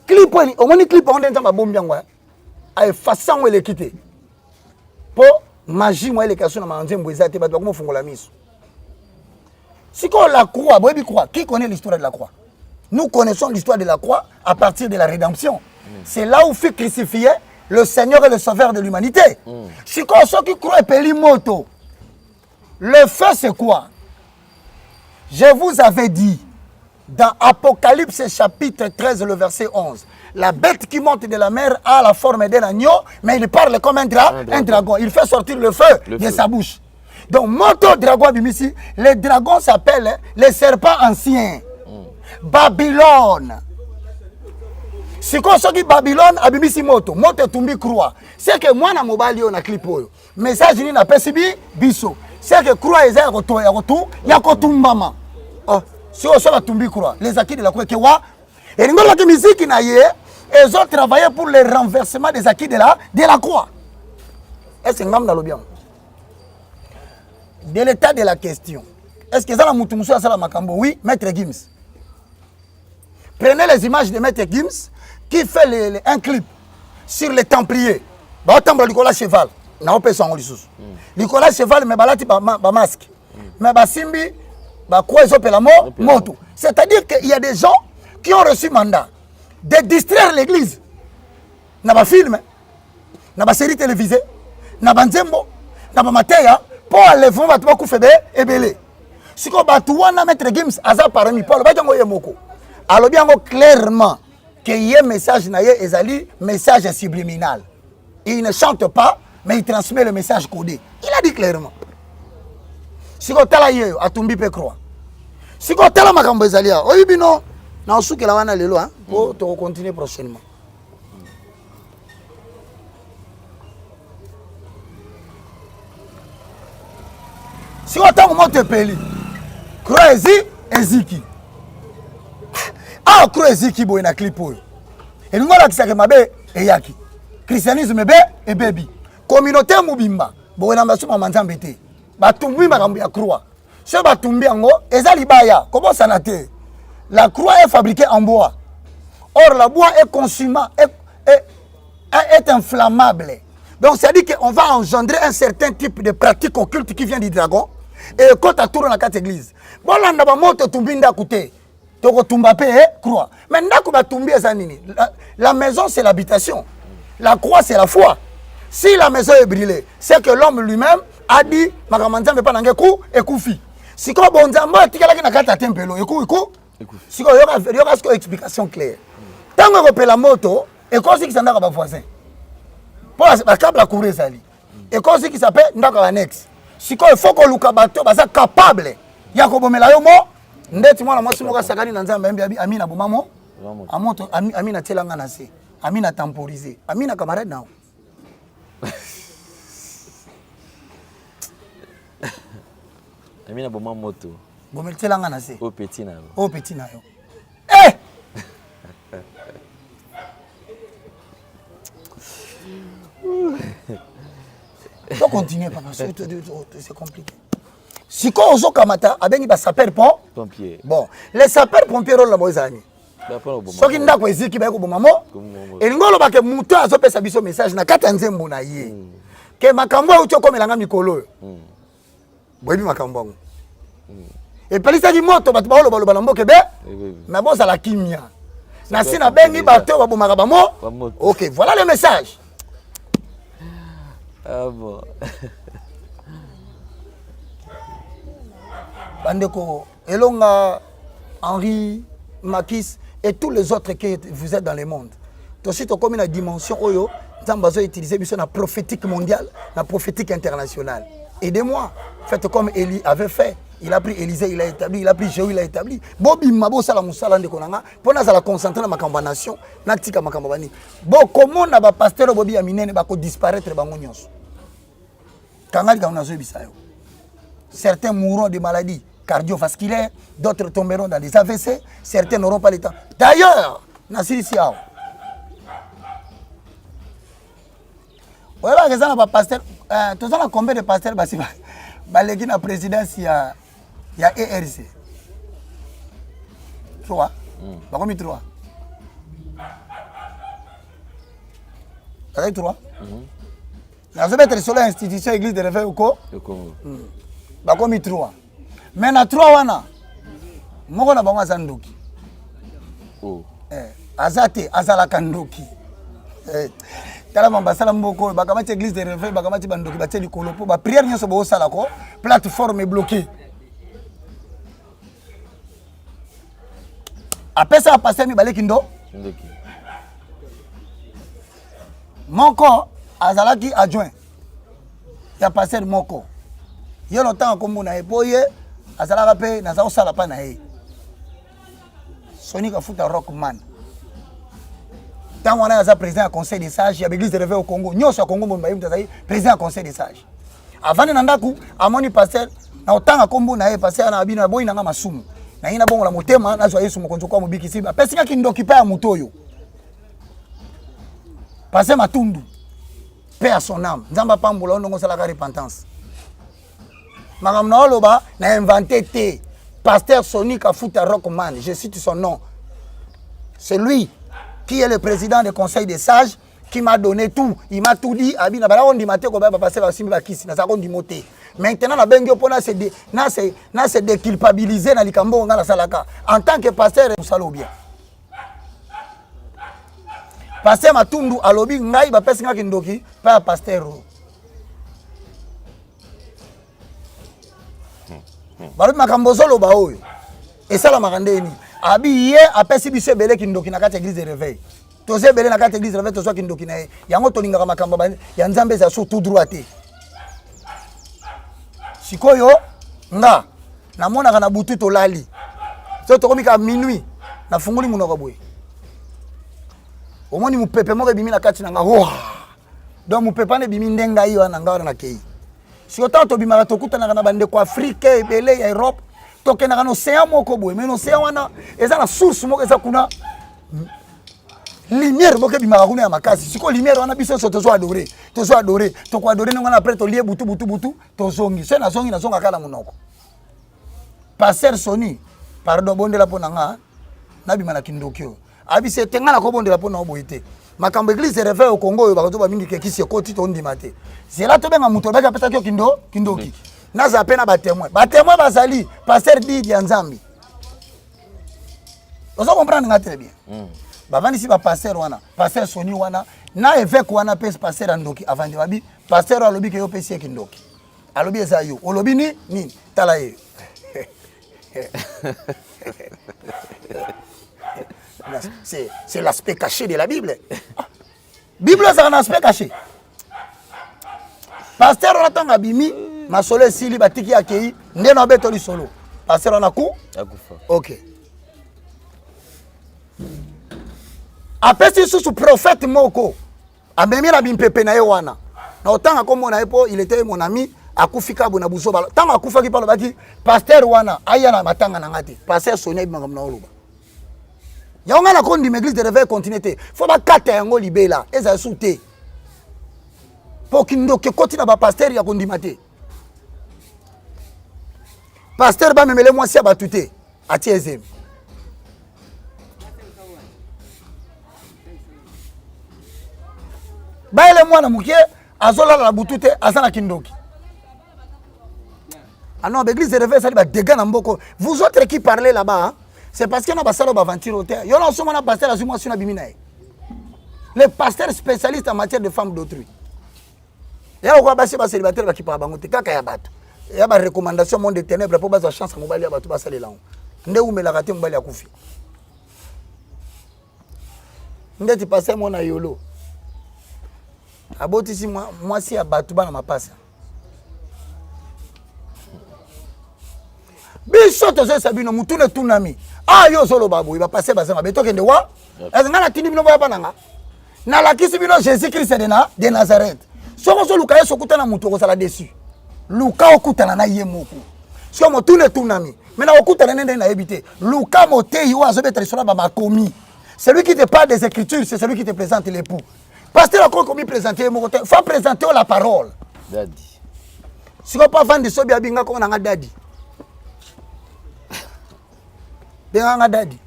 clip oni o moni clip on denta ba bombi ngwa ay façon ele quitter po magie moi ele kaso na manzembo ezate ba ko fungola miso siko la croix boyebi croix qui connaît l'histoire de la croix nous connaissons l'histoire de la croix à partir de la rédemption c'est là où fut crucifié le Seigneur et le Sauveur de l'humanité siko so qui croit peli moto le feu c'est quoi je vous avais dit dans Apocalypse chapitre 13, le verset 11, la bête qui monte de la mer a la forme d'un agneau, mais il parle comme un dragon. Il fait sortir le feu de sa bouche. Donc, moto dragon bimisi, les dragons s'appellent les serpents anciens. Babylone. Si on dit Babylone, abimisi moto, moto tumbi croix. C'est que moi, na mobile, on a clip. Message ni na pesibi biso. C'est que croix est ya kotumbama. Si on soit tumbi croix, les acquis de la croix, et la musique na ye, ils ont travaillé pour le renversement des acquis de la croix. Est-ce que nous bien? De l'état de la question, est-ce que ça la moutoumoussou à la makambo? Oui, Maître Gims. Prenez les images de Maître Gims qui fait un clip sur les Templiers. Bah, temple Nicolas Cheval, na opé son lissus. Nicolas Cheval me balati ba masque. Mais ba simbi c'est-à-dire qu'il y a des gens qui ont reçu mandat de distraire l'église. N'a pas film, n'a pas série télévisée, n'a pas nzembo, n'a pas mateya pour aller voir battre koufebe et belé. Si ko batouana Maître Gims aza parmi Paul bajango yemoko. Alors bien clairement que y a message na ye ezali message subliminal. Il ne chante pas mais il transmet le message codé. Il a dit clairement. Si ko tala yeyo atumbi pe croix. Si ko tala makambo ezalia, oyibino na osuki la wana lelo pour to continuer prochainement. Si ko tango moto peli. Croix eziki. Ah croix eziki boy na clip oyo. Et ngola kisake mabe eyaki. Christianisme be e baby. Communauté mubimba boy na basuma manzambe te. Batumbi makambo ya croix. Ce batumbi ango ezali baya. Comment ça n'a été? La croix est fabriquée en bois. Or la bois est consumant, est inflammable. Donc ça dit qu'on va engendrer un certain type de pratique occulte qui vient du dragon. Et quand tu tournes dans la carte église. Bon là na ba moto tumbinda koute. toko tumba pe croix. Mais ndako ba tumbi eza nini? La maison c'est l'habitation. La croix c'est la foi. Si la maison est brûlée, c'est que l'homme lui-même a dit makamanza me pa nange ku ekufi. Siko bonzamba tikala ki na kata tempelo eku. Siko yoka sko explication claire. Tango repela moto et cause qui s'endaka ba voisin. Pour la câble à courir ça. Et cause qui s'appelle ndaka annexe. Siko il faut que luka bato baza capable ya ko bomela yo mo ndeti mwana mwasi moka sakani na nzambe ambi amina bomamo amoto amina telanga na se amina temporiser amina camarade nao amina bomamo moto bomel telanga na se au petit na yo eh faut continuer parce que c'est compliqué. Si on a kamata abengi ba sapeur pompier. Bon, les sapeurs pompiers rôle la moizani. So ki ndako eziki ba ko bomamo. Elingolo ba ke muto azo pesa biso message na kata nzembo na ye. Ke makambo ucho komelanga mikolo. Boyebi makambo ngo. Et pelisa di moto batu ba lo ba mboke be. Na boza la kimia. Na sina bengi bato ba bomaka ba mo. OK, voilà le message. Ah bon. Bandeko, Elonga, Henri, Makis et tous les autres que vous êtes dans le monde. Aussi, tu as comme une dimension où tu as utilisé la prophétique mondiale, la prophétique internationale. Aidez-moi. Faites comme Élie avait fait. Il a pris Élisée, il a établi. Il a pris Jéhu, il a établi. Bobi Mabo Salamoussala de Konanga. Pour nous, la concentrer dans ma campagnation. Naktika ma campagne. Bon, comment n'a pas pasteur Bobi Amine va disparaître dans mon Kangali Kaunazo Bisayo. Certains mourront de maladies cardiovasculaires, d'autres tomberont dans des AVC, certains n'auront pas le temps. D'ailleurs, Nassiri Siao. Voilà, il y a pasteur. Tu sais combien de pasteurs qui la présidence il y a ERC. 3. Combien 3? Avec 3. Nous avons mettre sur l'institution église de réveil au Congo. Bakomi 3. Mais na 3 wana moko na bango zandoki. Azate azala kandoki. Tala mambasala mboko bakamati église de réveil bakamati bandoki bateli kolopo ba prière nyoso bo sala ko plateforme est bloquée. Après ça passer mi baleki ndo ndoki. Moko azalaki adjoint. Ya passer moko. Il y a longtemps comme on a époyé, à Zalarape, n'a pas osala pa na e. Sonic a foutu un rockman. Tant on a président du conseil des sages, il y a l'église de réveil au Congo. Nous au Congo, on a président du conseil des sages. Avant de nandaku, à mon pasteur, na autant comme on a passé na abina boy na masumu. Na ina bongo la motema na zo yesu mokonzo kwa mobiki siba. Pesinga kindokipa ya mutoyo. Passer matundu. Paix à son âme. Nzamba pambola ndongo sala ka repentance. Magamna Oloba n'a inventé té. Pasteur Sonic Afuta Rockman, je cite son nom. C'est lui qui est le président du conseil des sages, qui m'a donné tout. Il m'a tout dit. Abina bala on dit maté ko ba passer la simba kisi na sakon di moté. Maintenant na bengi opona c'est déculpabiliser na likambo ngala salaka. En tant que pasteur musalo bien. Pasteur Matundu alobi ngai ba pesinga kindoki pa pasteur. Baruti makambo solo ba oyo. Esala makandeni. Abi ye apesi biso belé kindoki na kati église de réveil. Toze belé na kati église de réveil tozo kindoki na ye. Yango tolingaka makambo ba ya nzambe za so tout droité. Sikoyo nga na mona kana butu to lali. So tokomika minuit na funguli munoko boye. Omoni mupepe moko bimi na kati na nga. Ho. Donc mupepe ne bimi ndenga yo na nga na kei. Si autant to bimaka tokutana na bande ko Afrique ebele ya Europe tokena na océan moko boye mais océan wana eza na source moko eza kuna lumière moko bimaka kuna ya makasi siko lumière wana biso so tozo adorer to ko adorer ngana après to lié butu to zongi c'est na zonga kala munoko passer Soni pardon bondela pona nga na bimana kindokyo abi se tengala ko bondela pona oboyite makambo église réveil au Congo yo bakato ba mingi kekisi ekoti to ndimate c'est là to benga muto baka pesa kyo kindoki naza pena ba témoin bazali pasteur dit ya Nzambi Vous comprenez très bien. Bavandi si ba pasteur wana, pasteur Soni wana, na évêque wana pèse pasteur Andoki avant de babi, pasteur alobi ke yo pèse Kindoki. Alobi eza yo, olobi ni tala ye. C'est l'aspect caché de la Bible. Bible c'est un aspect caché. Pasteur on attend abimi, ma solo sili batiki akei, ndeno betoli solo. Pasteur on a coup? OK. Après si sous prophète moko, amemi la bimpepe na ye wana. Na otanga comme on a epo, il était mon ami, akufika bona buso bala. Tango akufa ki palo baki, pasteur wana aya na matanga na ngati. Pasteur Sonia bimanga na oloba. Ya on a la kondi l'église de réveil continuité. Faut ba kata yango libela, eza souté. Pour kindo ke koti na ba pasteur ya kondi maté. Pasteur ba memele moi si abatute, atiezem. Baile mwana mukie azola la butute azana kindoki. Ah non, l'église de réveil ça va dégâts na mboko. Vous autres qui parlez là-bas, hein, c'est parce qu'il y a pas ça aventure au terre. Yo na somo na pasteur azuma suna bimina. Les pasteurs spécialistes en matière de femmes d'autrui. Ya ko ba ba célibataire ba ki pa bango te kaka ya bato. Ya ba recommandation monde des ténèbres pour ba za chance mobali ya bato ba salela. Nde umela kate mobali akufi. Nde ti passer mona yolo. Aboti si moi si ya bato bana mapasa. Biso tozo sabino mutune tunami. Ah yo solo babu iba passer bazanga beto kende wa. Ezanga na tindi bino boya bananga. Na la kisi bino Jésus Christ de Nazareth. Soko so luka yeso kutana mutu ko sala dessus. Luka okutana na ye moko. So mutune tunami. Mena okutana nende na ebité. Luka motei wa zo betra sona ba makomi. Celui qui te parle des écritures, c'est celui qui te présente l'époux. Pasteur a commis présenter mon côté. Faut présenter la parole. Daddy. Si on pas vendre so bien binga ko na daddy. Benga daddy.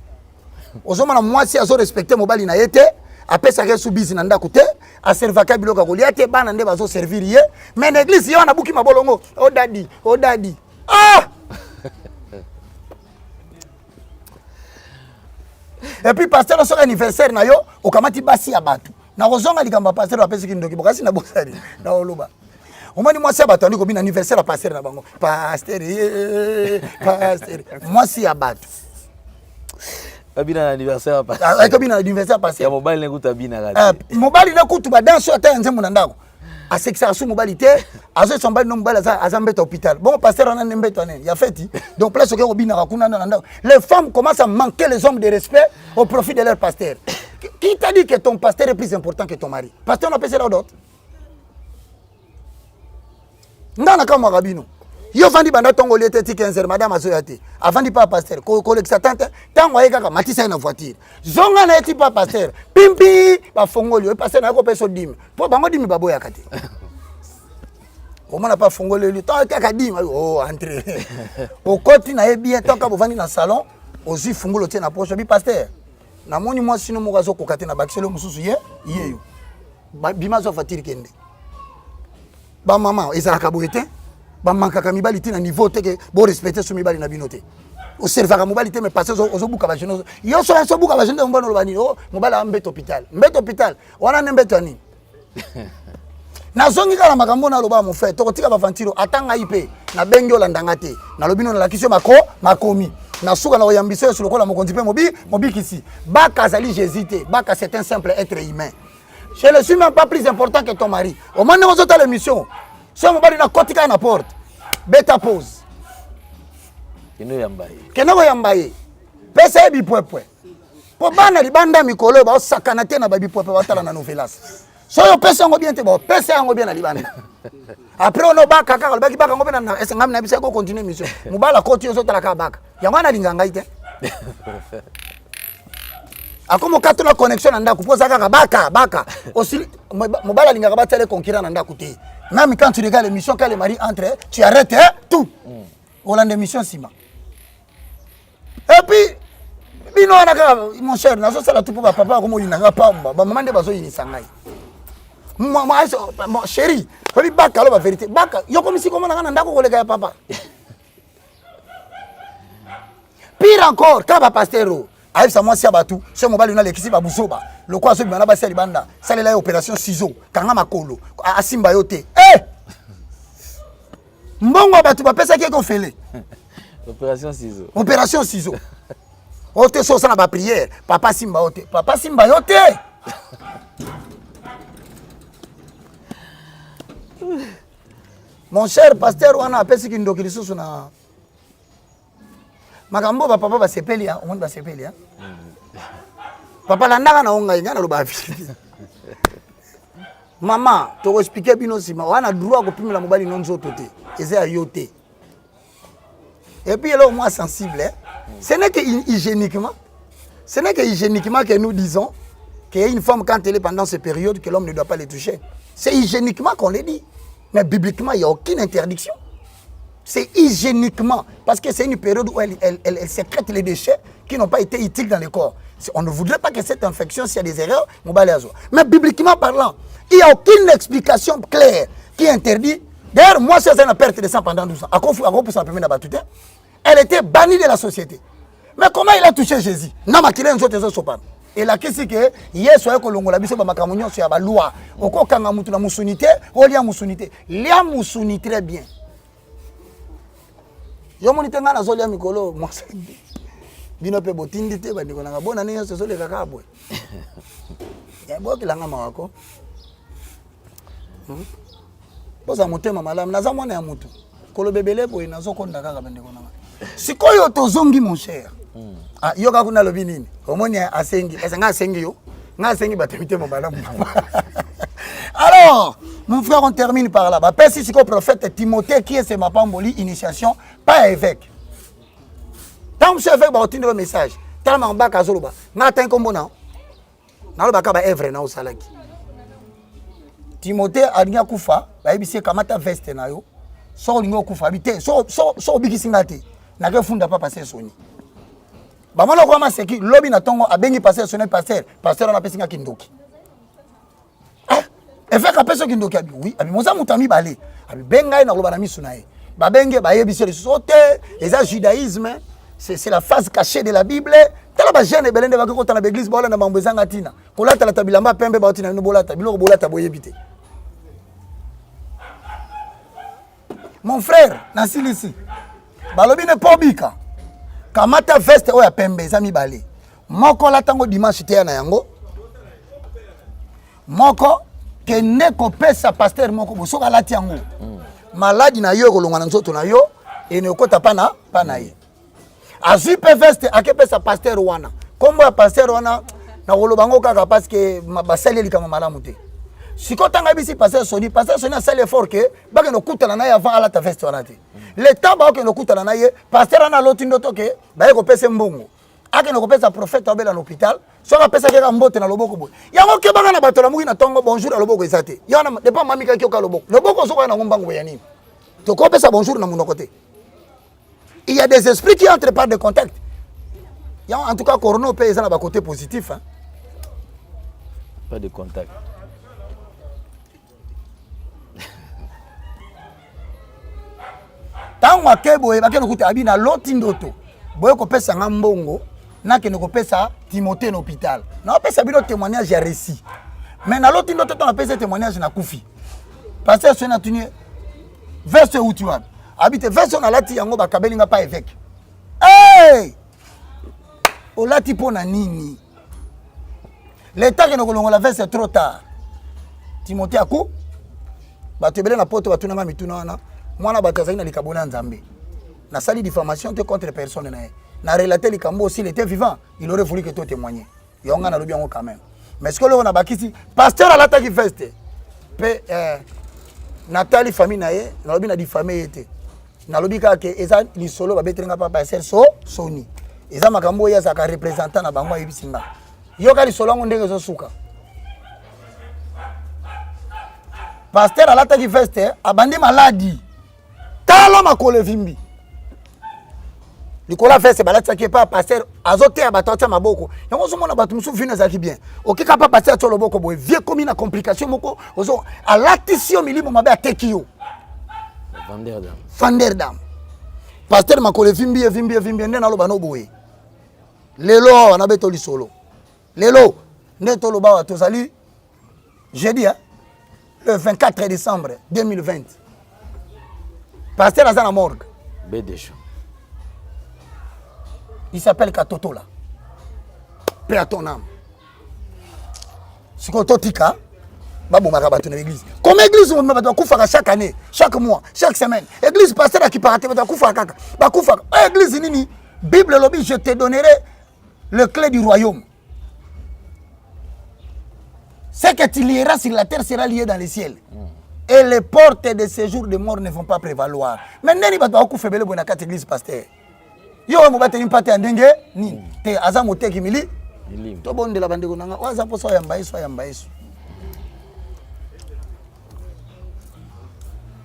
Ozoma na mwasi azo respecter mobali na yete, apesa ke subizi na ndako te, a servaka biloka kolia te bana nde bazo servir ye, mais l'église yo na buki mabolongo. Oh daddy, oh daddy. Ah! Et puis pasteur son anniversaire na yo, okamati basi ya batu. Na kozonga likamba pasteur apesi kindoki bokasi na bosali na oloba. Omani mwasi ya batu ndiko bina anniversaire ya pasteur na bango. Pasteur, pasteur. Mwasi ya batu. Abina anniversaire pas. Avec bina anniversaire passé. Ya mobile ne kuta bina gati. Mobile na kutu ba danso ata nzembo na ndako. A sexa su mobilité, azo sombali no mobile za mbeta hôpital. Bon pasteur on a mbeta nene. Ya feti. Donc place que obina rakuna na ndako. Les femmes commencent à manquer les hommes de respect au profit de leur pasteur. Qui t'a dit que ton pasteur est plus important que ton mari? Pasteur on a passé là d'autres. Ndana kama rabino. Yo vandi banda tongo lete ti 15h madame azoyate. Avandi pas pasteur. Ko lexa tante tango ayeka ka matisa na voiture. Zonga na eti pas pasteur. Pimpi ba fongoli pasteur na ko peso dim. Po bango dim babo ya kate. Comment n'a pas fongoli lui tant ka dim oh entrer. Au côté na e bien tant ka bo vandi na salon, ozi fongolo tie na poche bi pasteur. Na moni moi sino mo gazo ko kate na bakiselo mususu ye yo. Ba bimazo voiture kende. Ba maman ezalaka boyete. Ba mankaka mibali tina niveau te ke bo respecter so mibali na binote. O servaka mobali te me passer ozo buka ba jeune. Yo so buka ba jeune mbono lobani o mobala mbeto hôpital. Mbeto hôpital wana ne mbeto ani. Na zongi kala makambo na loba mo fait to kotika ba vantiro atanga ipe na bengi olandanga te. Na lobino na lakisio makomi. Na suka na oyambiso sur lokola mokonzi pe mobi kisi. Baka zali Jésus te. Baka c'est un simple être humain. Je ne suis même pas plus important que ton mari. Au moment où on a l'émission, si on va kotika na porte, beta pause. Keno yambaye. Keno yambaye. Pesa ebi pwepwe. Po bana libanda mikolo ba sakana te na babi pwepwe batala na novelas. So yo pesa ngo bien te ba pesa ngo bien na libanda. Après on ba kaka ba ki baka ngo bien na esangam na bisa ko continuer mission. Mubala koti yo so tala ka baka. Yango na linganga ite. Akomo katona connexion na ndako poza kaka baka. Aussi mobala linganga ba tele conquérant na ndako te. Même quand tu regardes l'émission, quand les maris entrent, tu arrêtes tout. On a une émission Sima. Et puis, mon cher, nous sommes tout pour papa, comme il n'a pas, maman de bazo il s'engaille. Mon chéri, il baka la vérité. Baka, yo comme si comment on a ndako kolega papa. Pire encore, quand va pasteur, Aïe, ça moi, si abatou, c'est mon balina l'équipe à Bousoba. Le quoi, ce que je vais banda. Ça, c'est l'opération ciseau. Kanga Makolo. À Simbayote. Eh! Mbongo, tu vas pas ça qu'on fait. Opération ciseau. Opération ciseau. On te sauce dans la prière. Papa Simbayote. Papa Simbayote. Mon cher pasteur, on a appelé ce qui nous dit sur na. Makambo papa va sepeli hein, on va sepeli hein. Papa la ndaka na onga ingana lo ba vili. Maman, tu expliquer bino sima, on a droit ko pimela mobali non nzoto te. Eza yote. Et puis là au moins sensible hein. Ce n'est que hygiéniquement. Ce n'est que hygiéniquement que nous disons qu'il y a une femme quand elle est pendant cette période que l'homme ne doit pas les toucher. C'est hygiéniquement qu'on le dit. Mais bibliquement, il n'y a aucune interdiction. C'est hygiéniquement. Parce que c'est une période où elle sécrète les déchets qui n'ont pas été utiles dans le corps. On ne voudrait pas que cette infection, s'il y a des erreurs, on va les avoir. Mais bibliquement parlant, il n'y a aucune explication claire qui interdit. D'ailleurs, moi, c'est une perte de sang pendant 12 ans. Elle était bannie de la société. Mais comment il a touché Jésus? Non, mais il a une autre chose. Et la question c'est que hier soir que l'on a vu sur makamunyo sur la loi au kokanga mutu na musunité o lia musunité très bien yo monite ngana zo lia mikolo moi bino pe botindi te bandiko na bona ne so le kaka boy ya bo kilanga mawako boza mutema malamu na zamwana ya mutu kolo bebele boy na zo konda kaka bandiko na sikoyo tozongi mon cher. Ah, yoga kuna lobi nini? Omoni asengi, nga asengi yo. Nga asengi batemite mo balamu. Alors, mon frère, on termine par là. Bah, si c'est le prophète Timothée qui est ce mapamboli initiation, pas évêque. Tant que évêque ba otinde le message. Tant en bas kazoloba. Nga tan kombo na. Na lo baka ba evre na osalaki. Timothée alinga kufa, ba ebisi kamata veste na yo. So lingo kufa bité, so bikisingati. Na ke funda pas passer soni. Bamolo kwa maseki lobi na tongo abengi passer sonner pasteur on appelle singa kindoki. Ah, efeka peso kindoki abi oui, abi moza mutami balé. Abi benga na loba na misu na ye. Ba benge ba yebisi le sote, eza judaïsme, c'est la phase cachée de la Bible. Tala ba jeune belende ba ko tana l'église ba na mambo ezanga tina. Kolata la tabilamba pembe ba tina no bolata, biloko bolata boyebite. Mon frère, nasilisi. Balobi ne pobika. Kamata veste oya pembe zami balé. Moko la tango dimanche te na yango. Moko ke ne ko pesa pasteur moko bosoka lati yango. Maladi na yo kolonga na nzoto na yo e ne kota pana ye. Azi pe veste akepesa pasteur wana. Kombo ya pasteur wana na kolobango kaka parce que basali likama malamu te. Sikotanga bisi pasteur Soni a sali effort que baka no kutana na avant ala ta veste wana te. Le temps ba ke no kutana na ye pasteur ana lotindo to ke ba ko pesa mbongo. Ake no ko pesa prophète obela na hôpital, so ka pesa ke ka mbote na loboko boy. Yango ke baka na bato la muki na tongo bonjour na loboko ezate. Yana de pas mami ka kyoka loboko. Loboko so ka na ngombango ya nini? To ko pesa bonjour na munoko te. Il y a des esprits qui entrent par des contacts. En tout cas corona peut ezana ba côté positif hein. Pas de contact. Tango akebo e bakeno kuta abina lotindoto boye ko pesa ngambongo na ke ko pesa Timothée na hôpital na pesa bino témoignage ya récit mais na lotindoto to na pesa témoignage na kufi parce que c'est na tuni verset où tu vas habite verset na lati yango bakabelinga pa évêque hey o lati pona nini l'état que no kolongola verset trop tard Timothée ako batebele na poto batuna mituna wana mwana batazali na likabona nzambe na sali diffamation te contre personne na relater likambo aussi il était vivant il aurait voulu que toi témoigner yonga na lobi yango quand même mais ce que le on a bakisi pasteur alata ki veste pe Nathalie famille na ye na lobi na diffamé était na lobi ka ke eza li solo ba betrenga papa pasteur Soni eza makambo ya saka représentant na bango yebisinga yoka li solo ngo ndenge zo suka pasteur alata ki veste abandi maladi talo makolo vimbi likola veste balati ki pa pasteur azote ya batata maboko yango zo mona batu musu vina zaki bien okika pa pasteur to loboko boye vie comme na complication moko ozo alati sio milimo mabe atekio Vanderdam pasteur makolo vimbi nde na loba no boye Lelo, on a beto solo. Lelo, neto lo bawa tozali. J'ai dit, hein, le 24 décembre 2020. Pasteur Azana Morgue. BDJ. Il s'appelle Katotola. Paix à ton âme. Ce qu'on tika, babou marabatou dans l'église. Comme église, on va koufaka chaque année, chaque mois, chaque semaine. Église pasteur qui partait, va koufaka. Ba koufaka. Église nini, Bible lobby, je te donnerai le clé du royaume. Ce que tu lieras sur la terre sera lié dans les ciels. Et les portes de séjour de mort ne vont pas prévaloir. Maintenant, il va te faire belle bonne carte église pasteur. Yo mo bateli mpate andenge ni te azamo te kimili to bonde la bande konanga waza poso ya mbaiso ya mbaiso.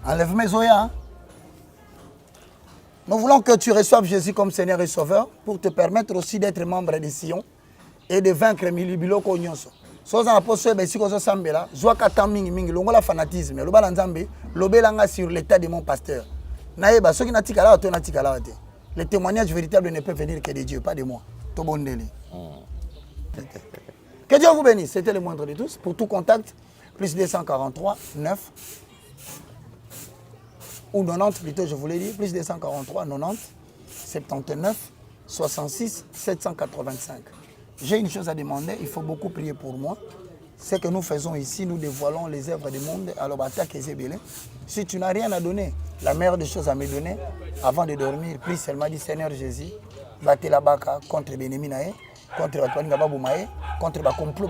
Enlève mes oya. Nous voulons que tu reçoives Jésus comme Seigneur et Sauveur pour te permettre aussi d'être membre de Sion et de vaincre Milibiloko Nyonso. Soza na poso be siko zo sambela zwa kata mingi longola fanatisme lo bala nzambe lobelanga sur l'état de mon pasteur. Naeba soki natikala to natikala te. Les témoignages véritables ne peuvent venir que de Dieu, pas de moi. Tobondeli. Que Dieu vous bénisse. C'était le moindre de tous. Pour tout contact, plus 243 9 ou 90 plutôt, je voulais dire, plus 243 90 79 66 785. J'ai une chose à demander, il faut beaucoup prier pour moi. Ce que nous faisons ici, nous dévoilons les œuvres du monde. Alors, si tu n'as rien à donner, la meilleure des choses à me donner, avant de dormir, prie seulement, dit Seigneur Jésus, battez la baka contre Beneminae, contre Baboumae, contre le complot,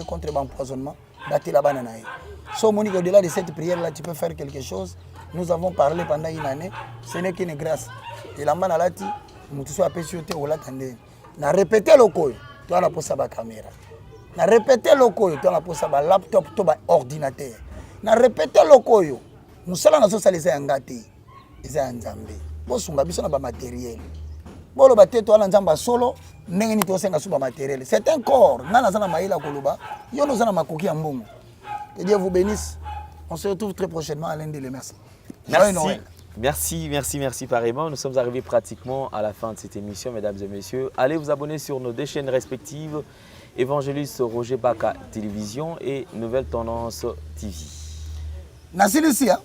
contre l'empoisonnement, battez la bananae. So, Monique, au-delà de cette prière-là, tu peux faire quelque chose. Nous avons parlé pendant une année, ce n'est qu'une grâce. Et la manalati, nous tous appelés sur te ou l'attendez. Na répété le coup, tu as la posa ba caméra. Na répété le coup, tu as la posa ba laptop, tu as ordinateur. Na répété le coup, nous sommes dans ce les engati, les enjambés. Bon, nous avons ba matériel. Bon, le bâtiment, tu as l'enjamba solo, n'engeni to senga suba matériel. C'est un corps. Nana zana maïla koloba, yo nous zana makoki ambongo. Que Dieu vous bénisse. On se retrouve très prochainement à lundi. Merci. Merci pareillement. Nous sommes arrivés pratiquement à la fin de cette émission, mesdames et messieurs. Allez vous abonner sur nos deux chaînes respectives, Évangéliste Roger Baka Télévision et Nouvelle Tendance TV. Nasilisia,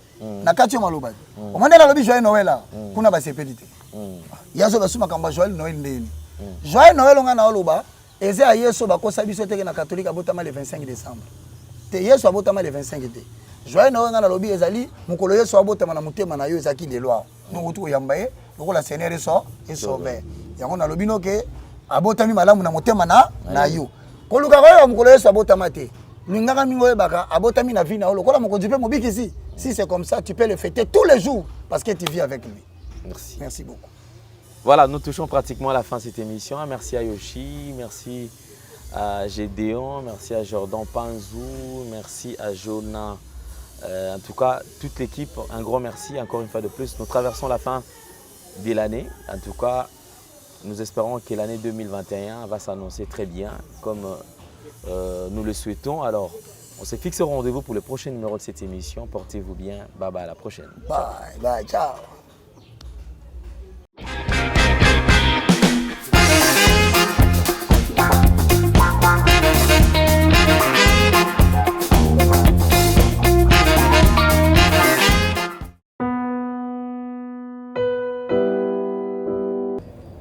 nakatio malobadi. Omanda na lobi Joyeux Noël kuna ba sepelite. Yazo basuma kamba Joyeux Noël ndeni. Joyeux Noël nga na oloba, eze a Yesu bakosa biso teke na catholique abotama le 25 décembre. Te Yesu abotama le 25 te. Joyeux Noël nga na lobi ezali mukolo Yesu abotama na mutema na yo ezaki de loi. Nous tout yambaye, lokola Seigneur et Sauveur. Yango na lobi no ke abotami malamu na mutema na yo. Koluka ko mukolo Yesu abotama te. Lingaka mingo ebaka abotami na vie na lokola mokonzi pe mobiki ici. Si c'est comme ça, tu peux le fêter tous les jours parce que tu vis avec lui. Merci. Merci beaucoup. Voilà, nous touchons pratiquement à la fin de cette émission. Merci à Yoshi, merci à Gédéon, merci à Jordan Panzou, merci à Jonah. En tout cas, toute l'équipe, un grand merci encore une fois de plus. Nous traversons la fin de l'année. En tout cas, nous espérons que l'année 2021 va s'annoncer très bien comme nous le souhaitons. Alors, on se fixe au rendez-vous pour le prochain numéro de cette émission. Portez-vous bien. Bye bye, à la prochaine. Bye, bye, ciao.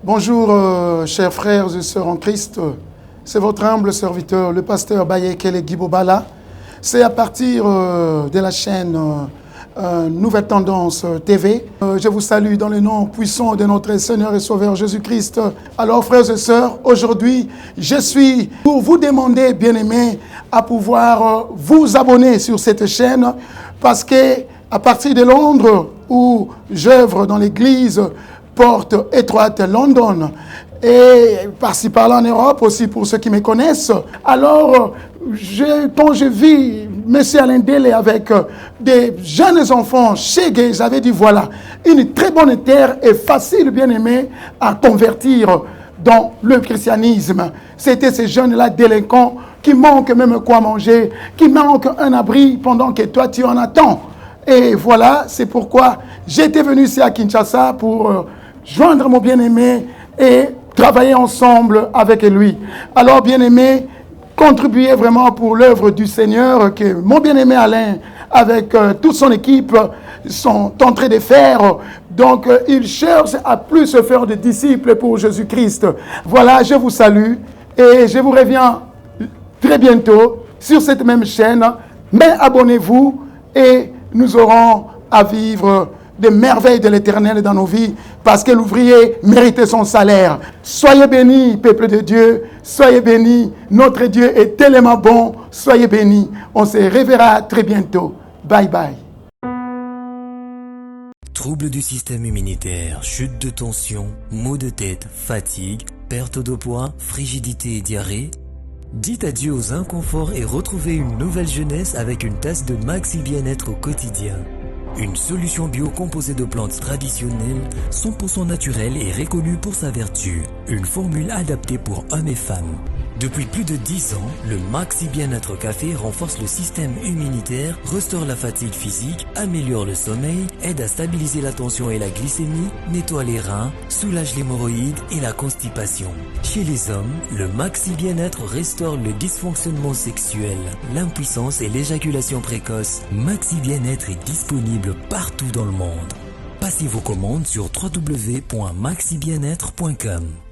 Bonjour, chers frères et sœurs en Christ. C'est votre humble serviteur, le pasteur Bayekele Guibobala. C'est à partir de la chaîne Nouvelle Tendance TV. Je vous salue dans le nom puissant de notre Seigneur et Sauveur Jésus-Christ. Alors, frères et sœurs, aujourd'hui, je suis pour vous demander, bien-aimés, à pouvoir vous abonner sur cette chaîne parce que à partir de Londres, où j'œuvre dans l'église Porte Étroite London, et par-ci par-là en Europe aussi pour ceux qui me connaissent. Alors, quand je vis M. Alain Dele avec des jeunes enfants chez Gay, j'avais dit voilà, une très bonne terre et facile, bien aimé, à convertir dans le christianisme. C'était ces jeunes-là délinquants qui manquent même quoi manger, qui manquent un abri pendant que toi tu en attends. Et voilà, c'est pourquoi j'étais venu ici à Kinshasa pour joindre mon bien-aimé et travailler ensemble avec lui. Alors, bien-aimés, contribuez vraiment pour l'œuvre du Seigneur que mon bien-aimé Alain, avec toute son équipe, sont en train de faire. Donc, il cherche à plus se faire de disciples pour Jésus-Christ. Voilà, je vous salue et je vous reviens très bientôt sur cette même chaîne. Mais abonnez-vous et nous aurons à vivre des merveilles de l'Éternel dans nos vies parce que l'ouvrier méritait son salaire. Soyez bénis, peuple de Dieu. Soyez bénis. Notre Dieu est tellement bon. Soyez bénis. On se reverra très bientôt. Bye bye. Troubles du système immunitaire, chute de tension, maux de tête, fatigue, perte de poids, frigidité et diarrhée. Dites adieu aux inconforts et retrouvez une nouvelle jeunesse avec une tasse de Maxi Bien-être au quotidien. Une solution bio composée de plantes traditionnelles, 100% naturelle et reconnue pour sa vertu. Une formule adaptée pour hommes et femmes. Depuis plus de 10 ans, le Maxi Bien-être Café renforce le système immunitaire, restaure la fatigue physique, améliore le sommeil, aide à stabiliser la tension et la glycémie, nettoie les reins, soulage l'hémorroïde et la constipation. Chez les hommes, le Maxi Bien-être restaure le dysfonctionnement sexuel, l'impuissance et l'éjaculation précoce. Maxi Bien-être est disponible partout dans le monde. Passez vos commandes sur www.maxibienêtre.com.